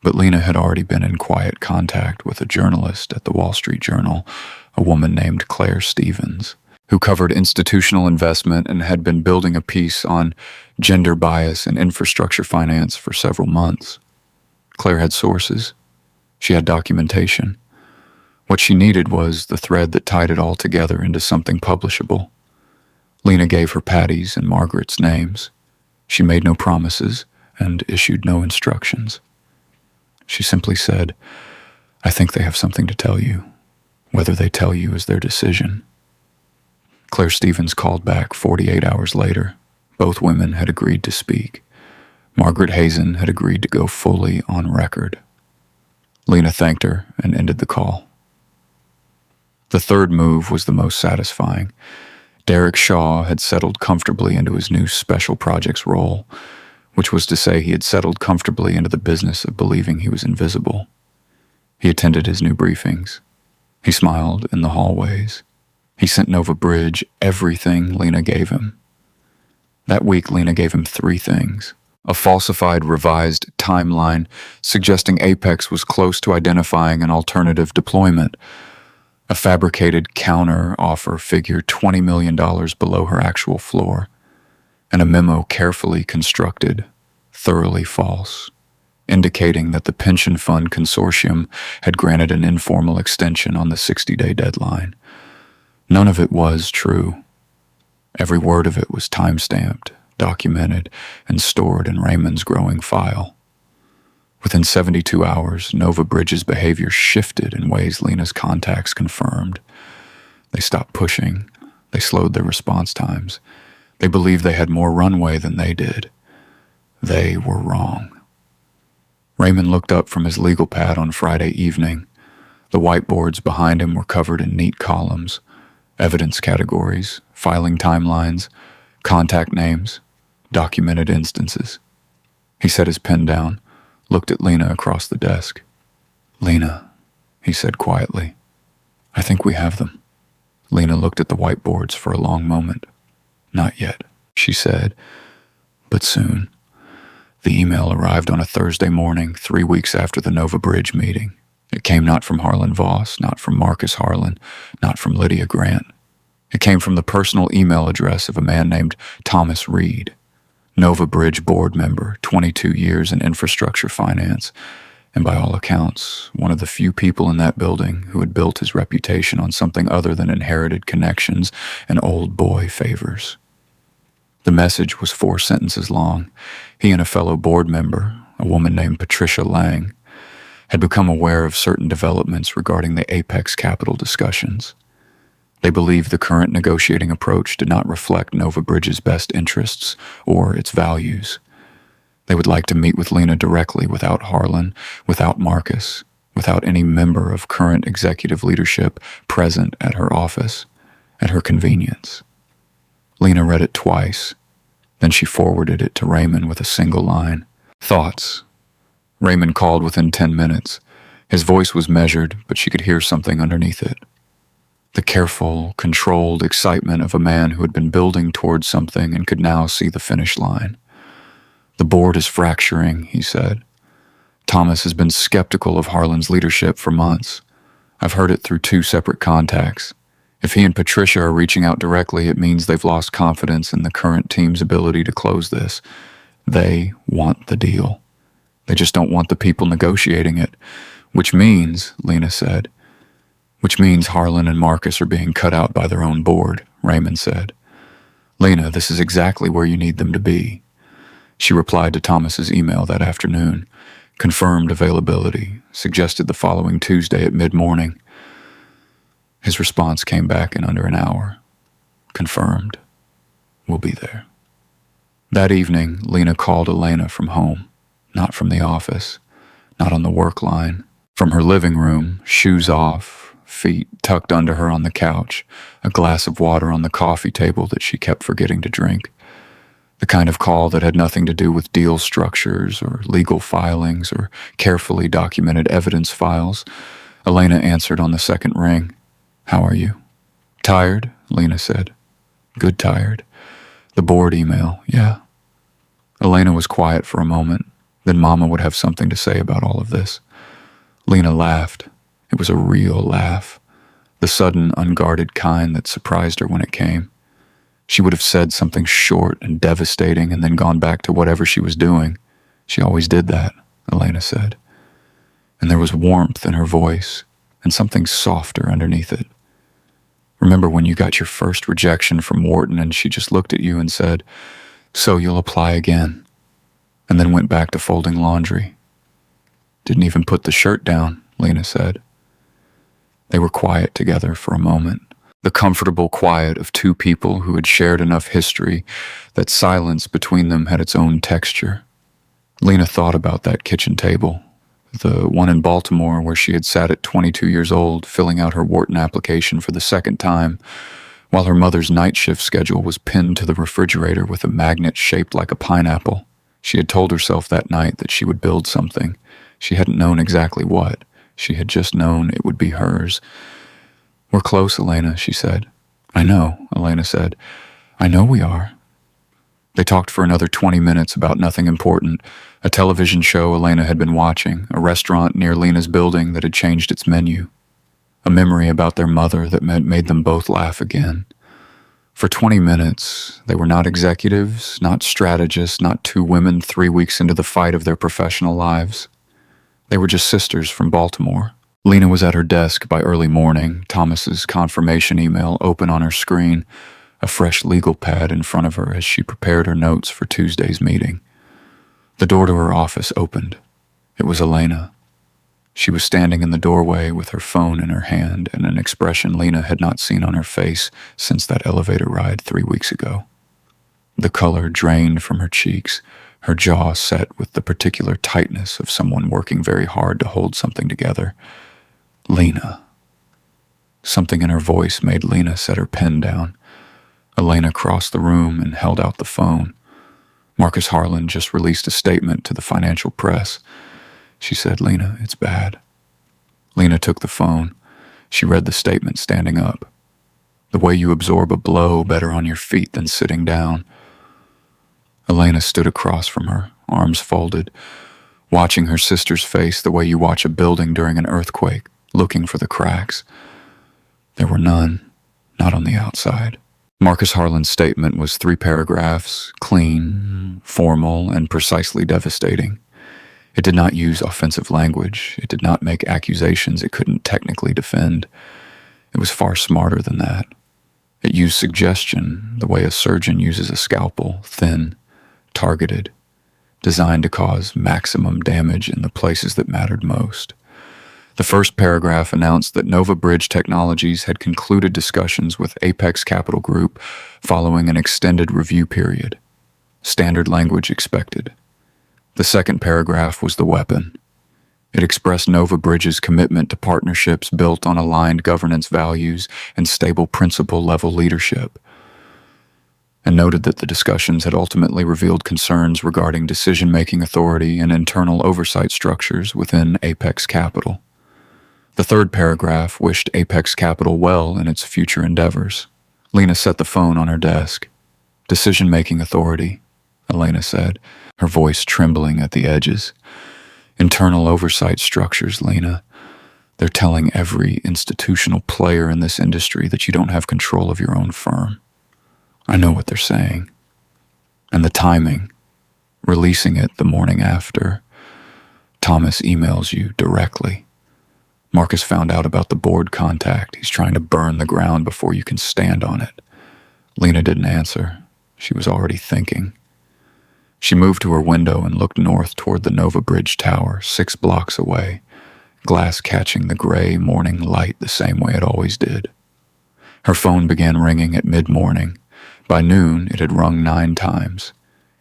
[SPEAKER 4] But Lena had already been in quiet contact with a journalist at the Wall Street Journal, a woman named Claire Stevens, who covered institutional investment and had been building a piece on gender bias in infrastructure finance for several months. Claire had sources. She had documentation. What she needed was the thread that tied it all together into something publishable. Lena gave her Patty's and Margaret's names. She made no promises and issued no instructions. She simply said, I think they have something to tell you. Whether they tell you is their decision. Claire Stevens called back 48 hours later. Both women had agreed to speak. Margaret Hazen had agreed to go fully on record. Lena thanked her and ended the call. The third move was the most satisfying. Derek Shaw had settled comfortably into his new special projects role, which was to say he had settled comfortably into the business of believing he was invisible. He attended his new briefings. He smiled in the hallways. He sent Nova Bridge everything Lena gave him. That week, Lena gave him 3 things. A falsified revised timeline suggesting Apex was close to identifying an alternative deployment. A fabricated counter offer figured $20 million below her actual floor, and a memo carefully constructed, thoroughly false, indicating that the pension fund consortium had granted an informal extension on the 60-day deadline. None of it was true. Every word of it was time-stamped, documented, and stored in Raymond's growing file. Within 72 hours, Nova Bridge's behavior shifted in ways Lena's contacts confirmed. They stopped pushing. They slowed their response times. They believed they had more runway than they did. They were wrong. Raymond looked up from his legal pad on Friday evening. The whiteboards behind him were covered in neat columns, evidence categories, filing timelines, contact names, documented instances. He set his pen down, looked at Lena across the desk. Lena, he said quietly, I think we have them. Lena looked at the whiteboards for a long moment. Not yet, she said, but soon. The email arrived on a Thursday morning, 3 weeks after the Nova Bridge meeting. It came not from Harlan Voss, not from Marcus Harlan, not from Lydia Grant. It came from the personal email address of a man named Thomas Reed, Nova Bridge board member, 22 years in infrastructure finance, and by all accounts, one of the few people in that building who had built his reputation on something other than inherited connections and old boy favors. The message was 4 sentences long. He and a fellow board member, a woman named Patricia Lang, had become aware of certain developments regarding the Apex Capital discussions. They believed the current negotiating approach did not reflect Nova Bridge's best interests or its values. They would like to meet with Lena directly without Harlan, without Marcus, without any member of current executive leadership present at her office, at her convenience. Lena read it twice. Then she forwarded it to Raymond with a single line. Thoughts. Raymond called within 10 minutes. His voice was measured, but she could hear something underneath it. The careful, controlled excitement of a man who had been building towards something and could now see the finish line. The board is fracturing, he said. Thomas has been skeptical of Harlan's leadership for months. I've heard it through 2 separate contacts. If he and Patricia are reaching out directly, it means they've lost confidence in the current team's ability to close this. They want the deal. They just don't want the people negotiating it. Which means, Lena said, which means Harlan and Marcus are being cut out by their own board, Raymond said. Lena, this is exactly where you need them to be. She replied to Thomas's email that afternoon, confirmed availability, suggested the following Tuesday at mid-morning. His response came back in under an hour. Confirmed. We'll be there. That evening, Lena called Elena from home, not from the office, not on the work line. From her living room, shoes off, feet tucked under her on the couch, a glass of water on the coffee table that she kept forgetting to drink. The kind of call that had nothing to do with deal structures or legal filings or carefully documented evidence files. Elena answered on the second ring. How are you? Tired, Lena said. Good tired. The board email, yeah. Elena was quiet for a moment. Then Mama would have something to say about all of this. Lena laughed. It was a real laugh. The sudden, unguarded kind that surprised her when it came. She would have said something short and devastating and then gone back to whatever she was doing. She always did that, Elena said. And there was warmth in her voice and something softer underneath it. Remember when you got your first rejection from Wharton and she just looked at you and said, "So you'll apply again," and then went back to folding laundry. Didn't even put the shirt down, Lena said. They were quiet together for a moment, the comfortable quiet of 2 people who had shared enough history that silence between them had its own texture. Lena thought about that kitchen table, the one in Baltimore where she had sat at 22 years old filling out her Wharton application for the second time, while her mother's night shift schedule was pinned to the refrigerator with a magnet shaped like a pineapple. She had told herself that night that she would build something. She hadn't known exactly what. She had just known it would be hers. We're close, Elena, she said. I know, Elena said. I know we are. They talked for another 20 minutes about nothing important, a television show Elena had been watching, a restaurant near Lena's building that had changed its menu, a memory about their mother that made them both laugh again. For 20 minutes, they were not executives, not strategists, not 2 women 3 weeks into the fight of their professional lives. They were just sisters from Baltimore. Lena was at her desk by early morning, Thomas's confirmation email open on her screen, a fresh legal pad in front of her as she prepared her notes for Tuesday's meeting. The door to her office opened. It was Elena. She was standing in the doorway with her phone in her hand and an expression Lena had not seen on her face since that elevator ride 3 weeks ago. The color drained from her cheeks, her jaw set with the particular tightness of someone working very hard to hold something together. Lena. Something in her voice made Lena set her pen down. Elena crossed the room and held out the phone. Marcus Harlan just released a statement to the financial press. She said, Lena, it's bad. Lena took the phone. She read the statement standing up. The way you absorb a blow better on your feet than sitting down. Elena stood across from her, arms folded, watching her sister's face the way you watch a building during an earthquake, looking for the cracks. There were none, not on the outside. Marcus Harlan's statement was 3 paragraphs, clean, formal, and precisely devastating. It did not use offensive language. It did not make accusations it couldn't technically defend. It was far smarter than that. It used suggestion the way a surgeon uses a scalpel, thin, targeted, designed to cause maximum damage in the places that mattered most. The first paragraph announced that Nova Bridge Technologies had concluded discussions with Apex Capital Group following an extended review period. Standard language expected. The second paragraph was the weapon. It expressed Nova Bridge's commitment to partnerships built on aligned governance values and stable principal-level leadership, and noted that the discussions had ultimately revealed concerns regarding decision-making authority and internal oversight structures within Apex Capital. The third paragraph wished Apex Capital well in its future endeavors. Lena set the phone on her desk. "Decision-making authority," Elena said, her voice trembling at the edges. "Internal oversight structures, Lena. They're telling every institutional player in this industry that you don't have control of your own firm. I know what they're saying. And the timing, releasing it the morning after. Thomas emails you directly. Marcus found out about the board contact. He's trying to burn the ground before you can stand on it." Lena didn't answer. She was already thinking. She moved to her window and looked north toward the Nova Bridge Tower, 6 blocks away, glass catching the gray morning light the same way it always did. Her phone began ringing at mid-morning. By noon, it had rung 9 times.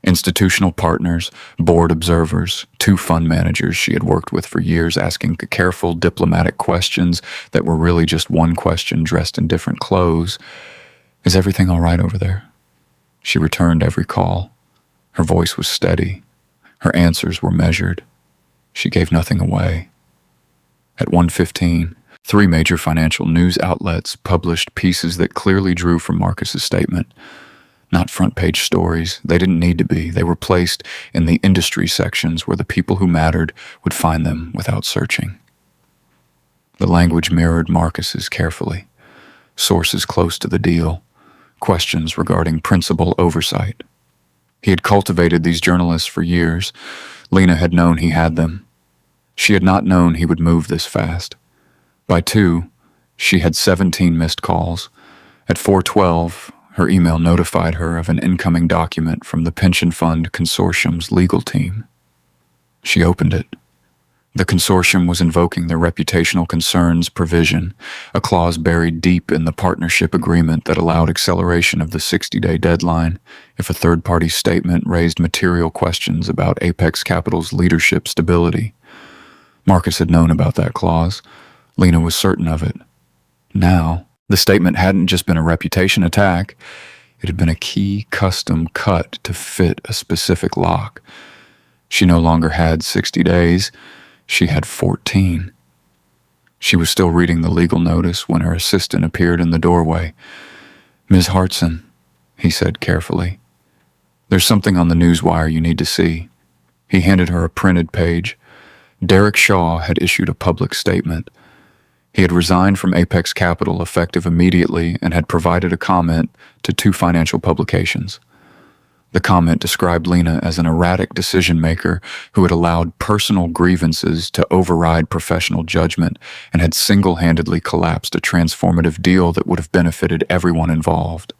[SPEAKER 4] Institutional partners, board observers, 2 fund managers she had worked with for years asking careful diplomatic questions that were really just one question dressed in different clothes. "Is everything all right over there?" She returned every call. Her voice was steady. Her answers were measured. She gave nothing away. At 1:15, 3 major financial news outlets published pieces that clearly drew from Marcus's statement. Not front-page stories. They didn't need to be. They were placed in the industry sections where the people who mattered would find them without searching. The language mirrored Marcus's carefully. Sources close to the deal. Questions regarding principal oversight. He had cultivated these journalists for years. Lena had known he had them. She had not known he would move this fast. By 2, she had 17 missed calls. At 4:12, her email notified her of an incoming document from the pension fund consortium's legal team. She opened it. The consortium was invoking their reputational concerns provision, a clause buried deep in the partnership agreement that allowed acceleration of the 60-day deadline if a third-party statement raised material questions about Apex Capital's leadership stability. Marcus had known about that clause. Lena was certain of it. Now, the statement hadn't just been a reputation attack. It had been a key custom cut to fit a specific lock. She no longer had 60 days. She had 14. She was still reading the legal notice when her assistant appeared in the doorway. "Ms. Hartson," he said carefully. "There's something on the newswire you need to see." He handed her a printed page. Derek Shaw had issued a public statement. He had resigned from Apex Capital effective immediately and had provided a comment to 2 financial publications. The comment described Lena as an erratic decision-maker who had allowed personal grievances to override professional judgment and had single-handedly collapsed a transformative deal that would have benefited everyone involved.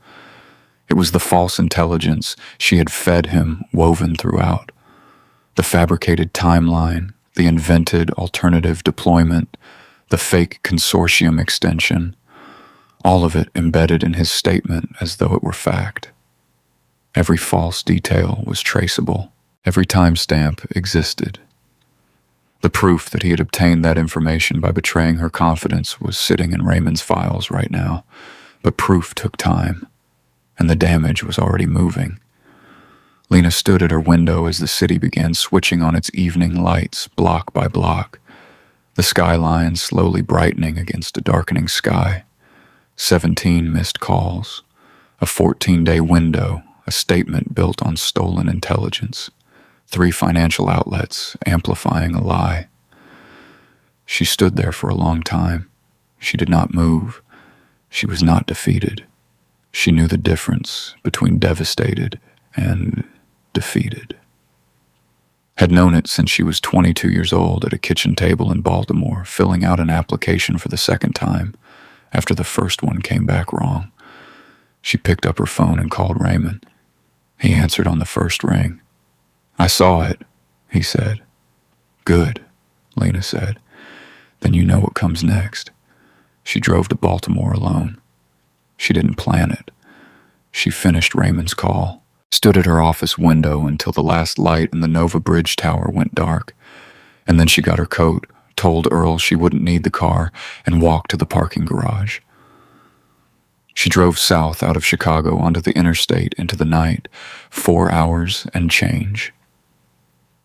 [SPEAKER 4] It was the false intelligence she had fed him woven throughout. The fabricated timeline, the invented alternative deployment, the fake consortium extension, all of it embedded in his statement as though it were fact. Every false detail was traceable. Every timestamp existed. The proof that he had obtained that information by betraying her confidence was sitting in Raymond's files right now, but proof took time, and the damage was already moving. Lena stood at her window as the city began switching on its evening lights, block by block, the skyline slowly brightening against a darkening sky. 17 missed calls, a 14-day window, a statement built on stolen intelligence, 3 financial outlets amplifying a lie. She stood there for a long time. She did not move. She was not defeated. She knew the difference between devastated and defeated. Had known it since she was 22 years old at a kitchen table in Baltimore, filling out an application for the second time after the first one came back wrong. She picked up her phone and called Raymond. He answered on the first ring. "I saw it," he said. "Good," Lena said. "Then you know what comes next." She drove to Baltimore alone. She didn't plan it. She finished Raymond's call, stood at her office window until the last light in the Nova Bridge Tower went dark. And then she got her coat, told Earl she wouldn't need the car, and walked to the parking garage. She drove south out of Chicago onto the interstate into the night, 4 hours and change.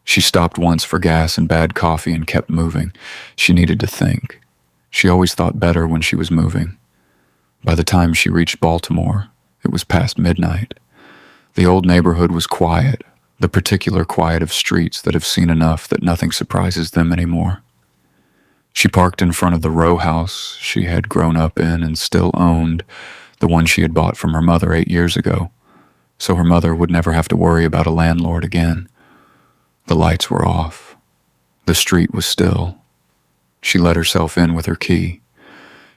[SPEAKER 4] She stopped once for gas and bad coffee and kept moving. She needed to think. She always thought better when she was moving. By the time she reached Baltimore, it was past midnight. The old neighborhood was quiet, the particular quiet of streets that have seen enough that nothing surprises them anymore. She parked in front of the row house she had grown up in and still owned, the one she had bought from her mother 8 years ago, so her mother would never have to worry about a landlord again. The lights were off. The street was still. She let herself in with her key.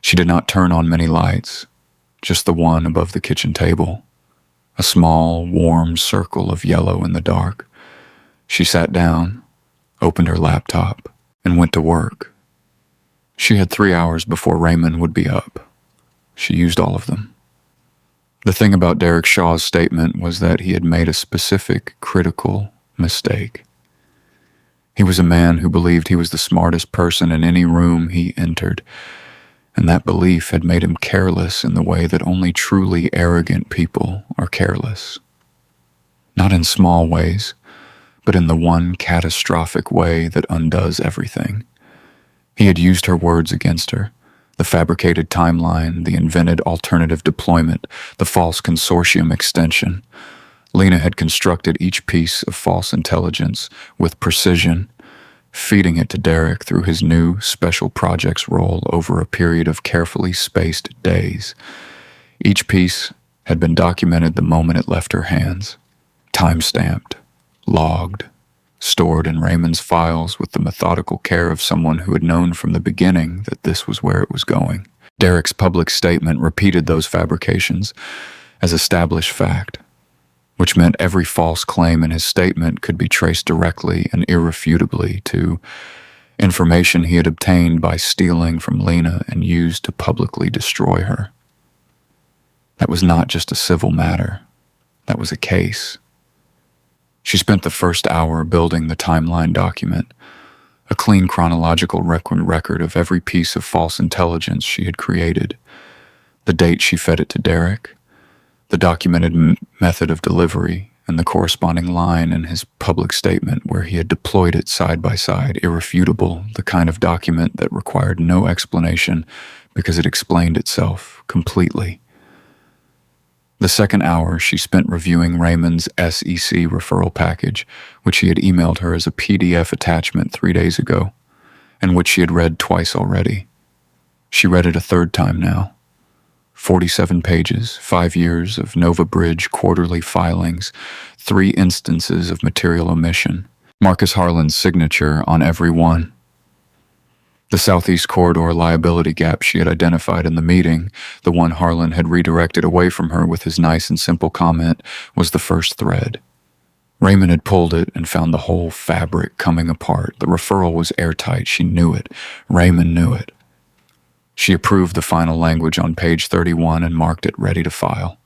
[SPEAKER 4] She did not turn on many lights, just the one above the kitchen table, a small, warm circle of yellow in the dark. She sat down, opened her laptop, and went to work. She had 3 hours before Raymond would be up. She used all of them. The thing about Derek Shaw's statement was that he had made a specific, critical mistake. He was a man who believed he was the smartest person in any room he entered, and that belief had made him careless in the way that only truly arrogant people are careless. Not in small ways, but in the one catastrophic way that undoes everything. He had used her words against her, the fabricated timeline, the invented alternative deployment, the false consortium extension. Lena had constructed each piece of false intelligence with precision, feeding it to Derek through his new special projects role over a period of carefully spaced days. Each piece had been documented the moment it left her hands, time-stamped, logged, stored in Raymond's files with the methodical care of someone who had known from the beginning that this was where it was going. Derek's public statement repeated those fabrications as established fact, which meant every false claim in his statement could be traced directly and irrefutably to information he had obtained by stealing from Lena and used to publicly destroy her. That was not just a civil matter. That was a case. She spent the first hour building the timeline document, a clean chronological record of every piece of false intelligence she had created, the date she fed it to Derek, the documented method of delivery, and the corresponding line in his public statement where he had deployed it side by side, irrefutable, the kind of document that required no explanation because it explained itself completely. The second hour she spent reviewing Raymond's SEC referral package, which he had emailed her as a PDF attachment 3 days ago, and which she had read twice already. She read it a third time now. 47 pages, 5 years of Nova Bridge quarterly filings, 3 instances of material omission, Marcus Harlan's signature on every one. The Southeast Corridor liability gap she had identified in the meeting, the one Harlan had redirected away from her with his nice and simple comment, was the first thread. Raymond had pulled it and found the whole fabric coming apart. The referral was airtight. She knew it. Raymond knew it. She approved the final language on page 31 and marked it ready to file.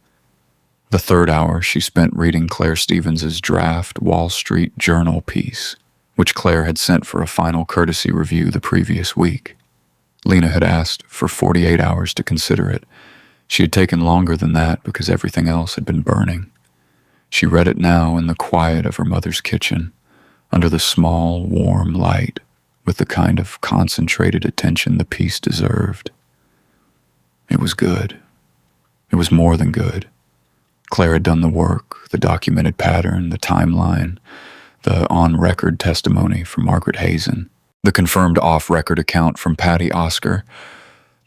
[SPEAKER 4] The third hour she spent reading Claire Stevens's draft Wall Street Journal piece, which Claire had sent for a final courtesy review the previous week. Lena had asked for 48 hours to consider it. She had taken longer than that because everything else had been burning. She read it now in the quiet of her mother's kitchen, under the small, warm light, with the kind of concentrated attention the piece deserved. It was good. It was more than good. Claire had done the work, the documented pattern, the timeline, the on-record testimony from Margaret Hazen, the confirmed off-record account from Patty Oscar,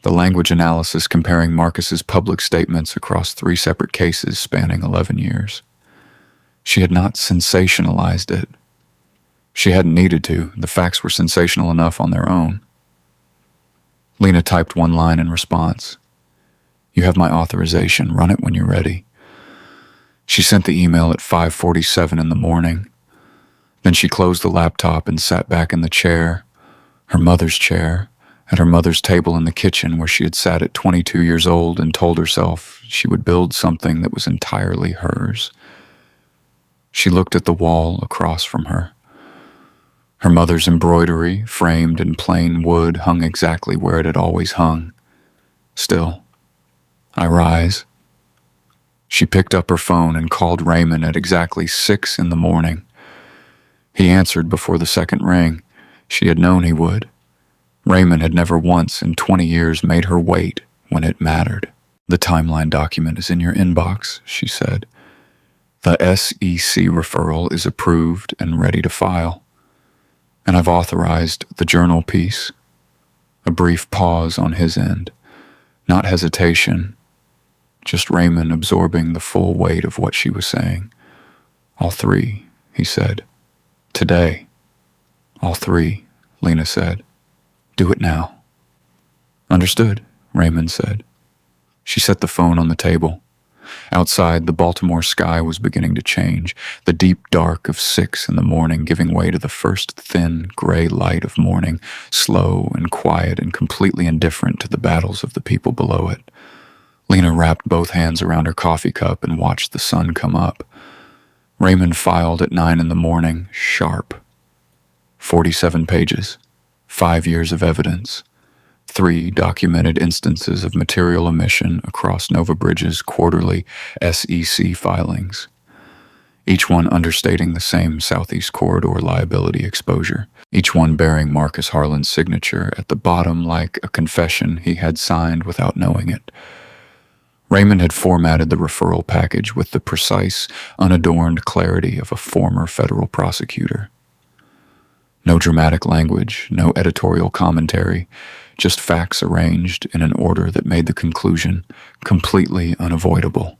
[SPEAKER 4] the language analysis comparing Marcus's public statements across 3 separate cases spanning 11 years. She had not sensationalized it. She hadn't needed to. The facts were sensational enough on their own. Lena typed one line in response. "You have my authorization. Run it when you're ready." She sent the email at 5:47 in the morning. Then she closed the laptop and sat back in the chair, her mother's chair, at her mother's table in the kitchen where she had sat at 22 years old and told herself she would build something that was entirely hers. She looked at the wall across from her. Her mother's embroidery, framed in plain wood, hung exactly where it had always hung. Still, I rise. She picked up her phone and called Raymond at exactly 6 in the morning. He answered before the second ring. She had known he would. Raymond had never once in 20 years made her wait when it mattered. "The timeline document is in your inbox," she said. "The SEC referral is approved and ready to file. And I've authorized the journal piece." A brief pause on his end. Not hesitation, just Raymond absorbing the full weight of what she was saying. "All three," he said. "Today." "All three," Lena said. "Do it now." "Understood," Raymond said. She set the phone on the table. Outside, the Baltimore sky was beginning to change, the deep dark of 6 in the morning giving way to the first thin, gray light of morning, slow and quiet and completely indifferent to the battles of the people below it. Lena wrapped both hands around her coffee cup and watched the sun come up. Raymond filed at 9 in the morning, sharp. 47 pages, 5 years of evidence, 3 documented instances of material omission across Nova Bridge's quarterly SEC filings, each one understating the same Southeast Corridor liability exposure, each one bearing Marcus Harlan's signature at the bottom like a confession he had signed without knowing it. Raymond had formatted the referral package with the precise, unadorned clarity of a former federal prosecutor. No dramatic language, no editorial commentary, just facts arranged in an order that made the conclusion completely unavoidable.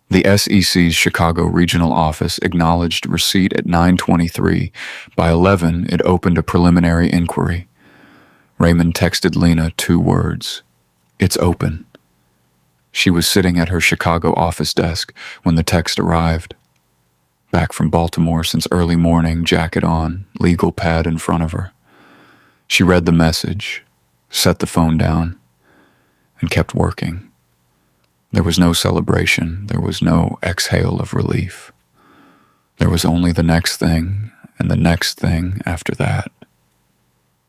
[SPEAKER 4] The SEC's Chicago regional office acknowledged receipt at 9:23. By 11, it opened a preliminary inquiry. Raymond texted Lena 2 words. "It's open." She was sitting at her Chicago office desk when the text arrived. Back from Baltimore since early morning, jacket on, legal pad in front of her. She read the message, set the phone down, and kept working. There was no celebration. There was no exhale of relief. There was only the next thing and the next thing after that.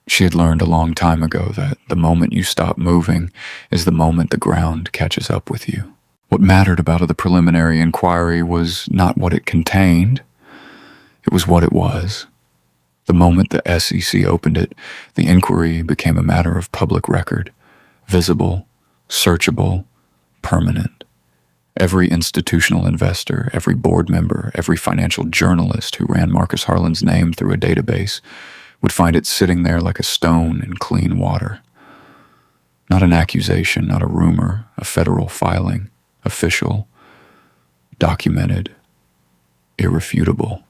[SPEAKER 4] She had learned a long time ago that the moment you stop moving is the moment the ground catches up with you. What mattered about the preliminary inquiry was not what it contained, it was what it was. The moment the SEC opened it, the inquiry became a matter of public record, visible, searchable, permanent. Every institutional investor, every board member, every financial journalist who ran Marcus Harlan's name through a database would find it sitting there like a stone in clean water. Not an accusation, not a rumor, a federal filing, official, documented, irrefutable.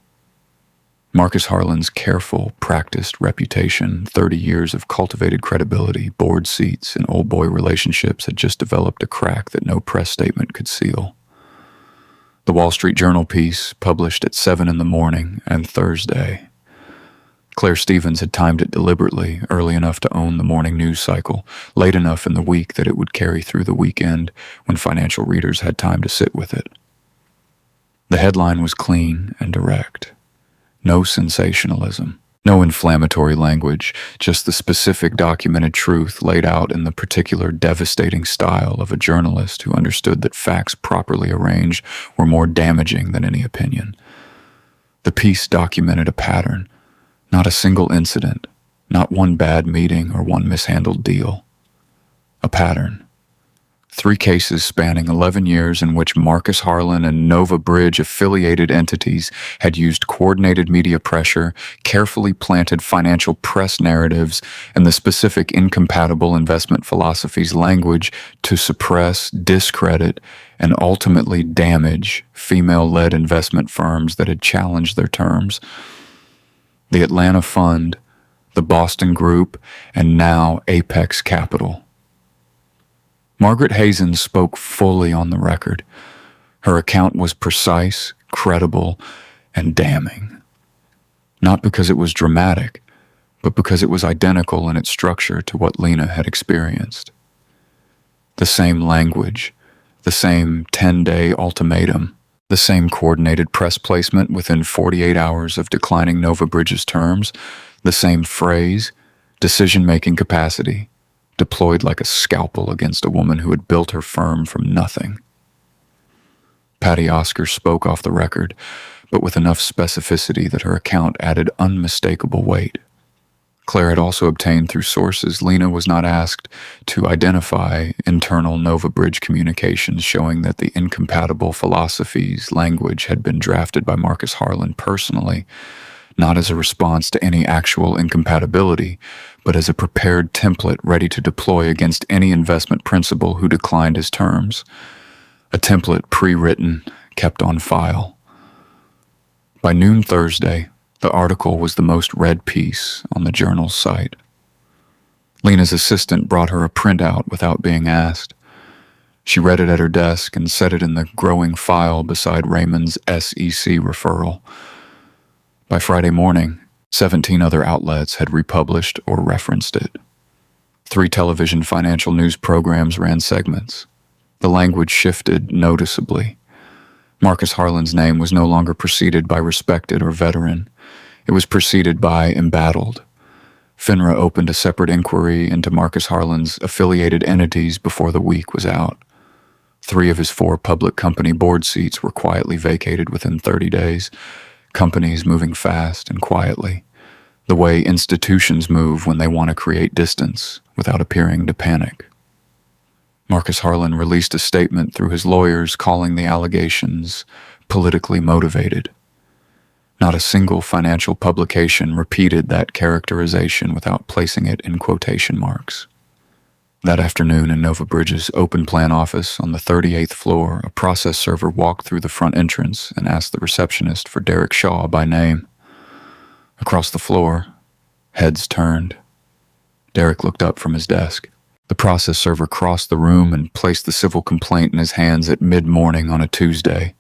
[SPEAKER 4] Marcus Harlan's careful, practiced reputation, 30 years of cultivated credibility, board seats, and old boy relationships had just developed a crack that no press statement could seal. The Wall Street Journal piece, published at 7 in the morning and Thursday. Claire Stevens had timed it deliberately, early enough to own the morning news cycle, late enough in the week that it would carry through the weekend when financial readers had time to sit with it. The headline was clean and direct. No sensationalism, no inflammatory language, just the specific documented truth laid out in the particular devastating style of a journalist who understood that facts properly arranged were more damaging than any opinion. The piece documented a pattern, not a single incident, not one bad meeting or one mishandled deal. A pattern. 3 cases spanning 11 years in which Marcus Harlan and Nova Bridge affiliated entities had used coordinated media pressure, carefully planted financial press narratives, and the specific incompatible investment philosophy's language to suppress, discredit, and ultimately damage female-led investment firms that had challenged their terms. The Atlanta Fund, the Boston Group, and now Apex Capital. Margaret Hazen spoke fully on the record. Her account was precise, credible, and damning. Not because it was dramatic, but because it was identical in its structure to what Lena had experienced. The same language, the same 10-day ultimatum, The same coordinated press placement within 48 hours of declining Nova Bridge's terms, the same phrase, decision-making capacity, deployed like a scalpel against a woman who had built her firm from nothing. Patty Oscar spoke off the record, but with enough specificity that her account added unmistakable weight. Claire had also obtained through sources Lena was not asked to identify internal Nova Bridge communications showing that the incompatible philosophies language had been drafted by Marcus Harlan personally, not as a response to any actual incompatibility, but as a prepared template ready to deploy against any investment principal who declined his terms. A template pre-written, kept on file. By noon Thursday, the article was the most read piece on the Journal's site. Lena's assistant brought her a printout without being asked. She read it at her desk and set it in the growing file beside Raymond's SEC referral. By Friday morning, 17 other outlets had republished or referenced it. 3 television financial news programs ran segments. The language shifted noticeably. Marcus Harlan's name was no longer preceded by respected or veteran. It was preceded by embattled. FINRA opened a separate inquiry into Marcus Harlan's affiliated entities before the week was out. 3 of his 4 public company board seats were quietly vacated within 30 days, companies moving fast and quietly, the way institutions move when they want to create distance without appearing to panic. Marcus Harlan released a statement through his lawyers calling the allegations politically motivated. Not a single financial publication repeated that characterization without placing it in quotation marks. That afternoon in Nova Bridge's open plan office on the 38th floor, a process server walked through the front entrance and asked the receptionist for Derek Shaw by name. Across the floor, heads turned. Derek looked up from his desk. The process server crossed the room and placed the civil complaint in his hands at mid-morning on a Tuesday.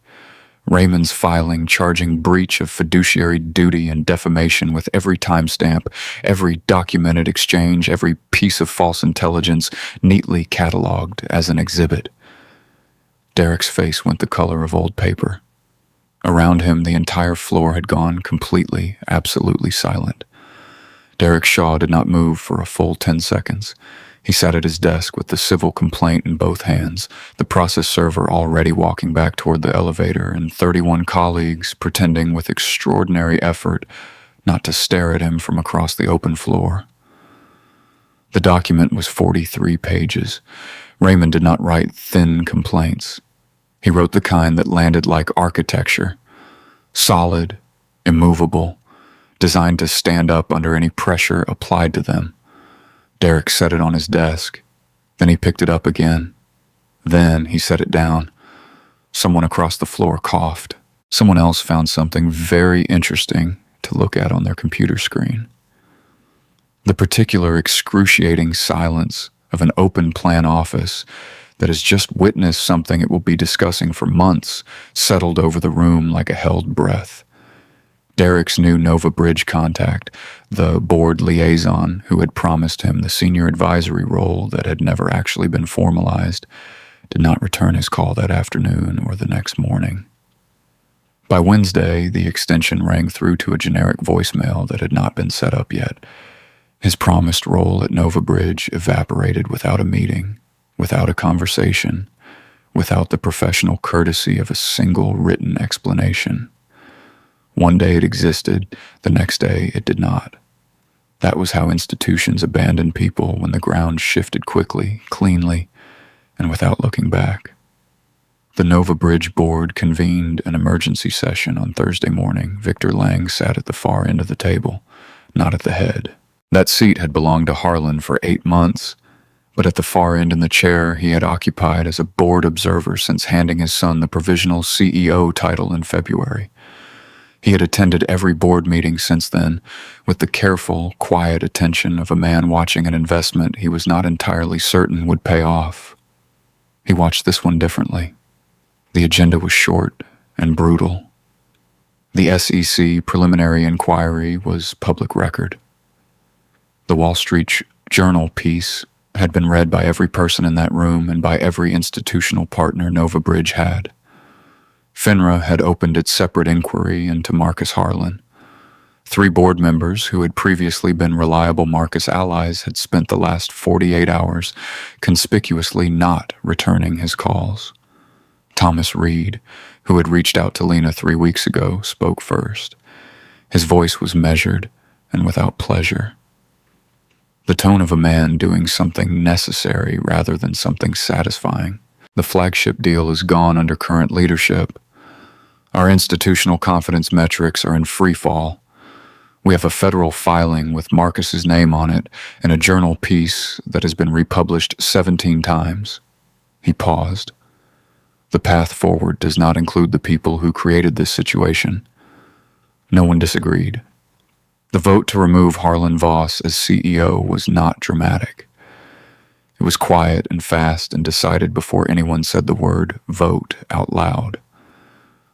[SPEAKER 4] Raymond's filing charging breach of fiduciary duty and defamation with every timestamp, every documented exchange, every piece of false intelligence neatly cataloged as an exhibit. Derek's face went the color of old paper. Around him, the entire floor had gone completely, absolutely silent. Derek Shaw did not move for a full 10 seconds. He sat at his desk with the civil complaint in both hands, the process server already walking back toward the elevator, and 31 colleagues pretending with extraordinary effort not to stare at him from across the open floor. The document was 43 pages. Raymond did not write thin complaints. He wrote the kind that landed like architecture, solid, immovable, designed to stand up under any pressure applied to them. Derek set it on his desk. Then he picked it up again. Then he set it down. Someone across the floor coughed. Someone else found something very interesting to look at on their computer screen. The particular excruciating silence of an open plan office that has just witnessed something it will be discussing for months settled over the room like a held breath. Derek's new Nova Bridge contact, the board liaison who had promised him the senior advisory role that had never actually been formalized, did not return his call that afternoon or the next morning. By Wednesday, the extension rang through to a generic voicemail that had not been set up yet. His promised role at Nova Bridge evaporated without a meeting, without a conversation, without the professional courtesy of a single written explanation. One day it existed, the next day it did not. That was how institutions abandoned people when the ground shifted quickly, cleanly, and without looking back. The Nova Bridge board convened an emergency session on Thursday morning. Victor Lang sat at the far end of the table, not at the head. That seat had belonged to Harlan for 8 months, but at the far end in the chair he had occupied as a board observer since handing his son the provisional CEO title in February. He had attended every board meeting since then, with the careful, quiet attention of a man watching an investment he was not entirely certain would pay off. He watched this one differently. The agenda was short and brutal. The SEC preliminary inquiry was public record. The Wall Street Journal piece had been read by every person in that room and by every institutional partner Nova Bridge had. FINRA had opened its separate inquiry into Marcus Harlan. 3 board members who had previously been reliable Marcus allies had spent the last 48 hours conspicuously not returning his calls. Thomas Reed, who had reached out to Lena 3 weeks ago, spoke first. His voice was measured and without pleasure. The tone of a man doing something necessary rather than something satisfying. The flagship deal is gone under current leadership. Our institutional confidence metrics are in free fall. We have a federal filing with Marcus's name on it and a journal piece that has been republished 17 times. He paused. The path forward does not include the people who created this situation. No one disagreed. The vote to remove Harlan Voss as CEO was not dramatic. It was quiet and fast and decided before anyone said the word vote out loud.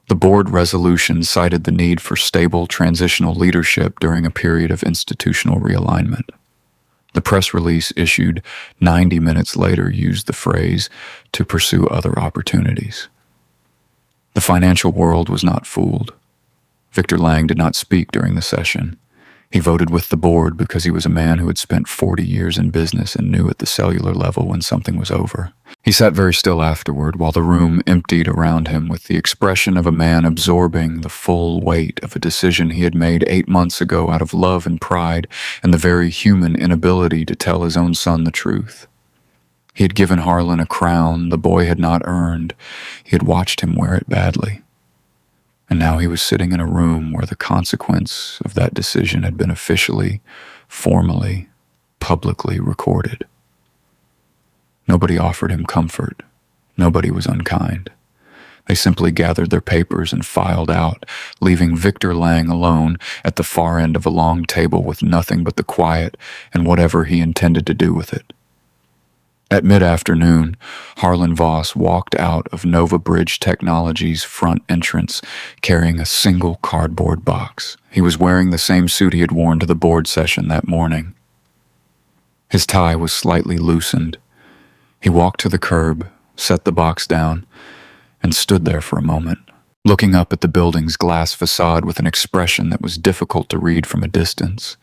[SPEAKER 4] The board resolution cited the need for stable transitional leadership during a period of institutional realignment. The press release issued 90 minutes later used the phrase, to pursue other opportunities. The financial world was not fooled. Victor Lang did not speak during the session. He voted with the board because he was a man who had spent 40 years in business and knew at the cellular level when something was over. He sat very still afterward while the room emptied around him with the expression of a man absorbing the full weight of a decision he had made 8 months ago out of love and pride and the very human inability to tell his own son the truth. He had given Harlan a crown the boy had not earned. He had watched him wear it badly. And now he was sitting in a room where the consequence of that decision had been officially, formally, publicly recorded. Nobody offered him comfort. Nobody was unkind. They simply gathered their papers and filed out, leaving Victor Lang alone at the far end of a long table with nothing but the quiet and whatever he intended to do with it. At mid-afternoon, Harlan Voss walked out of Nova Bridge Technologies' front entrance carrying a single cardboard box. He was wearing the same suit he had worn to the board session that morning. His tie was slightly loosened. He walked to the curb, set the box down, and stood there for a moment, looking up at the building's glass facade with an expression that was difficult to read from a distance.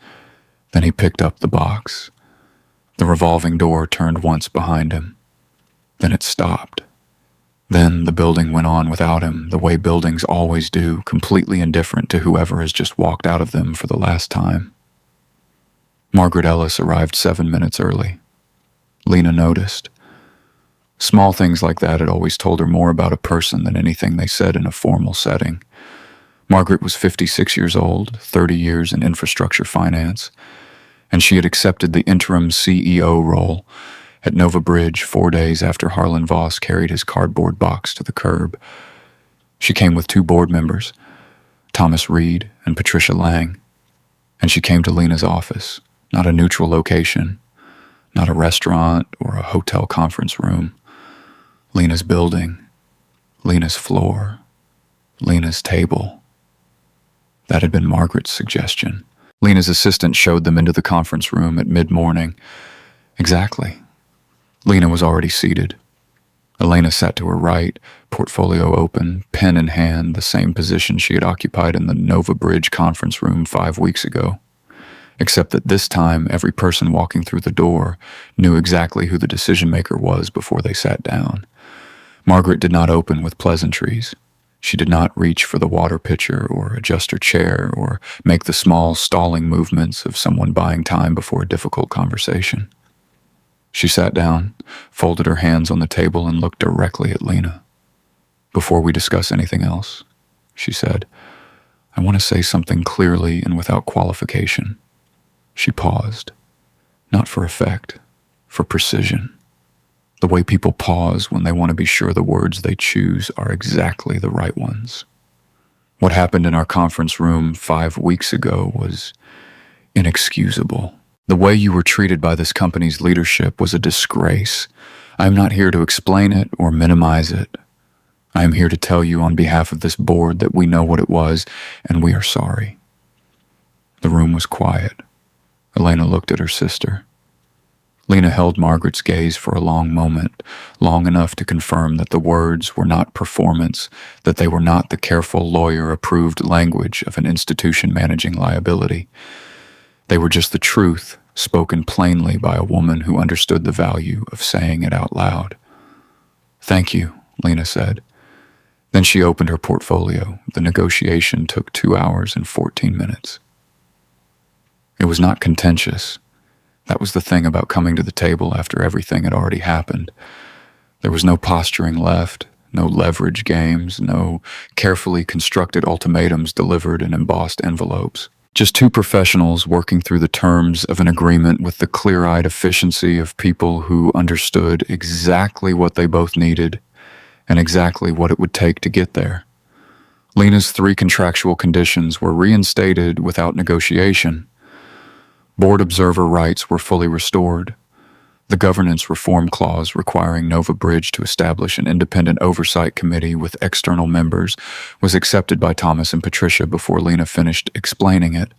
[SPEAKER 4] Then he picked up the box. The revolving door turned once behind him. Then it stopped. Then the building went on without him, the way buildings always do, completely indifferent to whoever has just walked out of them for the last time. Margaret Ellis arrived 7 minutes early. Lena noticed. Small things like that had always told her more about a person than anything they said in a formal setting. Margaret was 56 years old, 30 years in infrastructure finance, and she had accepted the interim CEO role at Nova Bridge 4 days after Harlan Voss carried his cardboard box to the curb. She came with 2 board members, Thomas Reed and Patricia Lang, and she came to Lena's office, not a neutral location, not a restaurant or a hotel conference room. Lena's building, Lena's floor, Lena's table. That had been Margaret's suggestion. Lena's assistant showed them into the conference room at mid-morning. Exactly. Lena was already seated. Elena sat to her right, portfolio open, pen in hand, the same position she had occupied in the Nova Bridge conference room 5 weeks ago. Except that this time, every person walking through the door knew exactly who the decision-maker was before they sat down. Margaret did not open with pleasantries. She did not reach for the water pitcher or adjust her chair or make the small stalling movements of someone buying time before a difficult conversation. She sat down, folded her hands on the table, and looked directly at Lena. "Before we discuss anything else," she said, "I want to say something clearly and without qualification." She paused. Not for effect, for precision. The way people pause when they want to be sure the words they choose are exactly the right ones. What happened in our conference room 5 weeks ago was inexcusable. The way you were treated by this company's leadership was a disgrace. I am not here to explain it or minimize it. I am here to tell you on behalf of this board that we know what it was and we are sorry. The room was quiet. Elena looked at her sister. Lena held Margaret's gaze for a long moment, long enough to confirm that the words were not performance, that they were not the careful lawyer-approved language of an institution managing liability. They were just the truth, spoken plainly by a woman who understood the value of saying it out loud. "Thank you," Lena said. Then she opened her portfolio. The negotiation took 2 hours and 14 minutes. It was not contentious. That was the thing about coming to the table after everything had already happened. There was no posturing left, no leverage games, no carefully constructed ultimatums delivered in embossed envelopes. Just two professionals working through the terms of an agreement with the clear-eyed efficiency of people who understood exactly what they both needed and exactly what it would take to get there. Lena's 3 contractual conditions were reinstated without negotiation. Board observer rights were fully restored. The governance reform clause requiring Nova Bridge to establish an independent oversight committee with external members was accepted by Thomas and Patricia before Lena finished explaining it.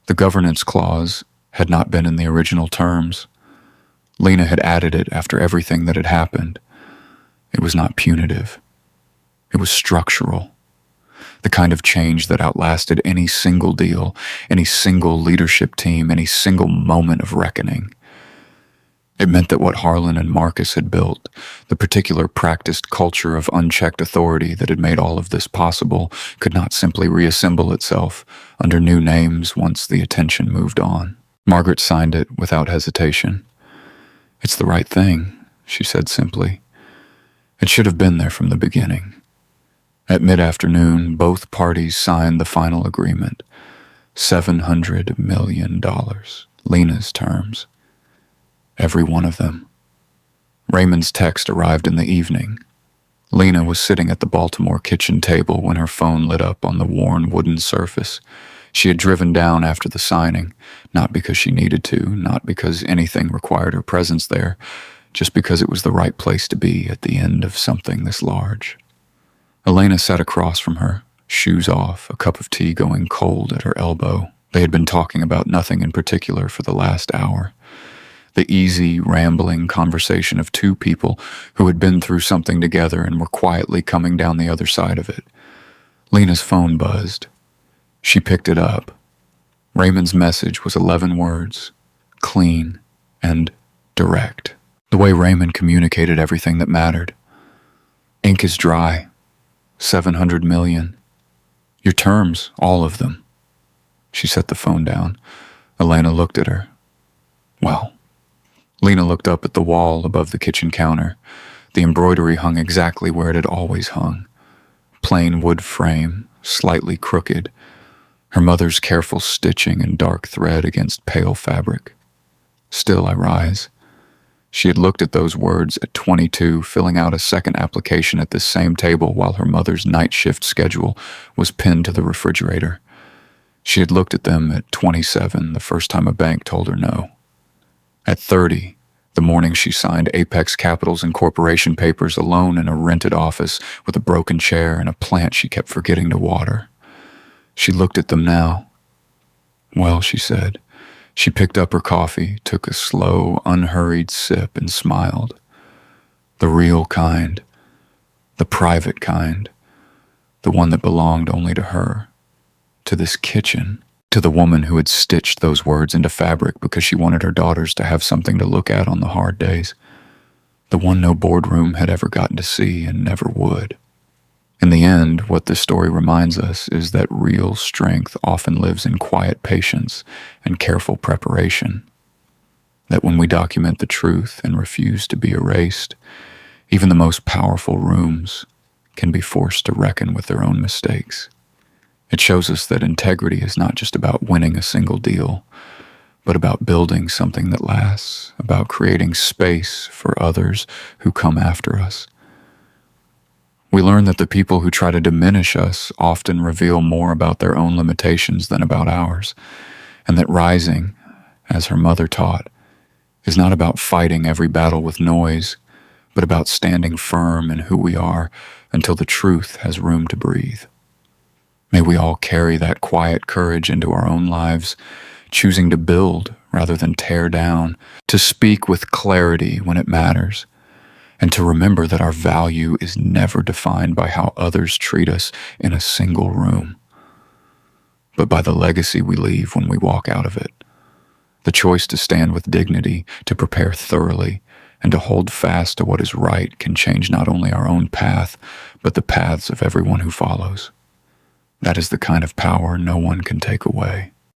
[SPEAKER 4] The governance clause had not been in the original terms. Lena had added it after everything that had happened. It was not punitive. It was structural. The kind of change that outlasted any single deal, any single leadership team, any single moment of reckoning. It meant that what Harlan and Marcus had built, the particular practiced culture of unchecked authority that had made all of this possible, could not simply reassemble itself under new names once the attention moved on. Margaret signed it without hesitation. "It's the right thing," she said simply. "It should have been there from the beginning." At mid-afternoon, both parties signed the final agreement. $700 million. Lena's terms. Every one of them. Raymond's text arrived in the evening. Lena was sitting at the Baltimore kitchen table when her phone lit up on the worn wooden surface. She had driven down after the signing, not because she needed to, not because anything required her presence there, just because it was the right place to be at the end of something this large. Elena sat across from her, shoes off, a cup of tea going cold at her elbow. They had been talking about nothing in particular for the last hour. The easy, rambling conversation of two people who had been through something together and were quietly coming down the other side of it. Lena's phone buzzed. She picked it up. Raymond's message was 11 words, clean and direct. The way Raymond communicated everything that mattered. "Ink is dry. 700 million. Your terms, all of them." She set the phone down. Elena looked at her. "Well." Lena looked up at the wall above the kitchen counter. The embroidery hung exactly where it had always hung. Plain wood frame, slightly crooked. Her mother's careful stitching in dark thread against pale fabric. "Still I rise." She had looked at those words at 22, filling out a second application at this same table while her mother's night shift schedule was pinned to the refrigerator. She had looked at them at 27, the first time a bank told her no. At 30, the morning she signed Apex Capital's incorporation papers alone in a rented office with a broken chair and a plant she kept forgetting to water. She looked at them now. "Well," she said. She picked up her coffee, took a slow, unhurried sip, and smiled. The real kind. The private kind. The one that belonged only to her. To this kitchen. To the woman who had stitched those words into fabric because she wanted her daughters to have something to look at on the hard days. The one no boardroom had ever gotten to see and never would. In the end, what this story reminds us is that real strength often lives in quiet patience and careful preparation. That when we document the truth and refuse to be erased, even the most powerful rooms can be forced to reckon with their own mistakes. It shows us that integrity is not just about winning a single deal, but about building something that lasts, about creating space for others who come after us. We learn that the people who try to diminish us often reveal more about their own limitations than about ours, and that rising, as her mother taught, is not about fighting every battle with noise, but about standing firm in who we are until the truth has room to breathe. May we all carry that quiet courage into our own lives, choosing to build rather than tear down, to speak with clarity when it matters, and to remember that our value is never defined by how others treat us in a single room, but by the legacy we leave when we walk out of it. The choice to stand with dignity, to prepare thoroughly, and to hold fast to what is right can change not only our own path, but the paths of everyone who follows. That is the kind of power no one can take away.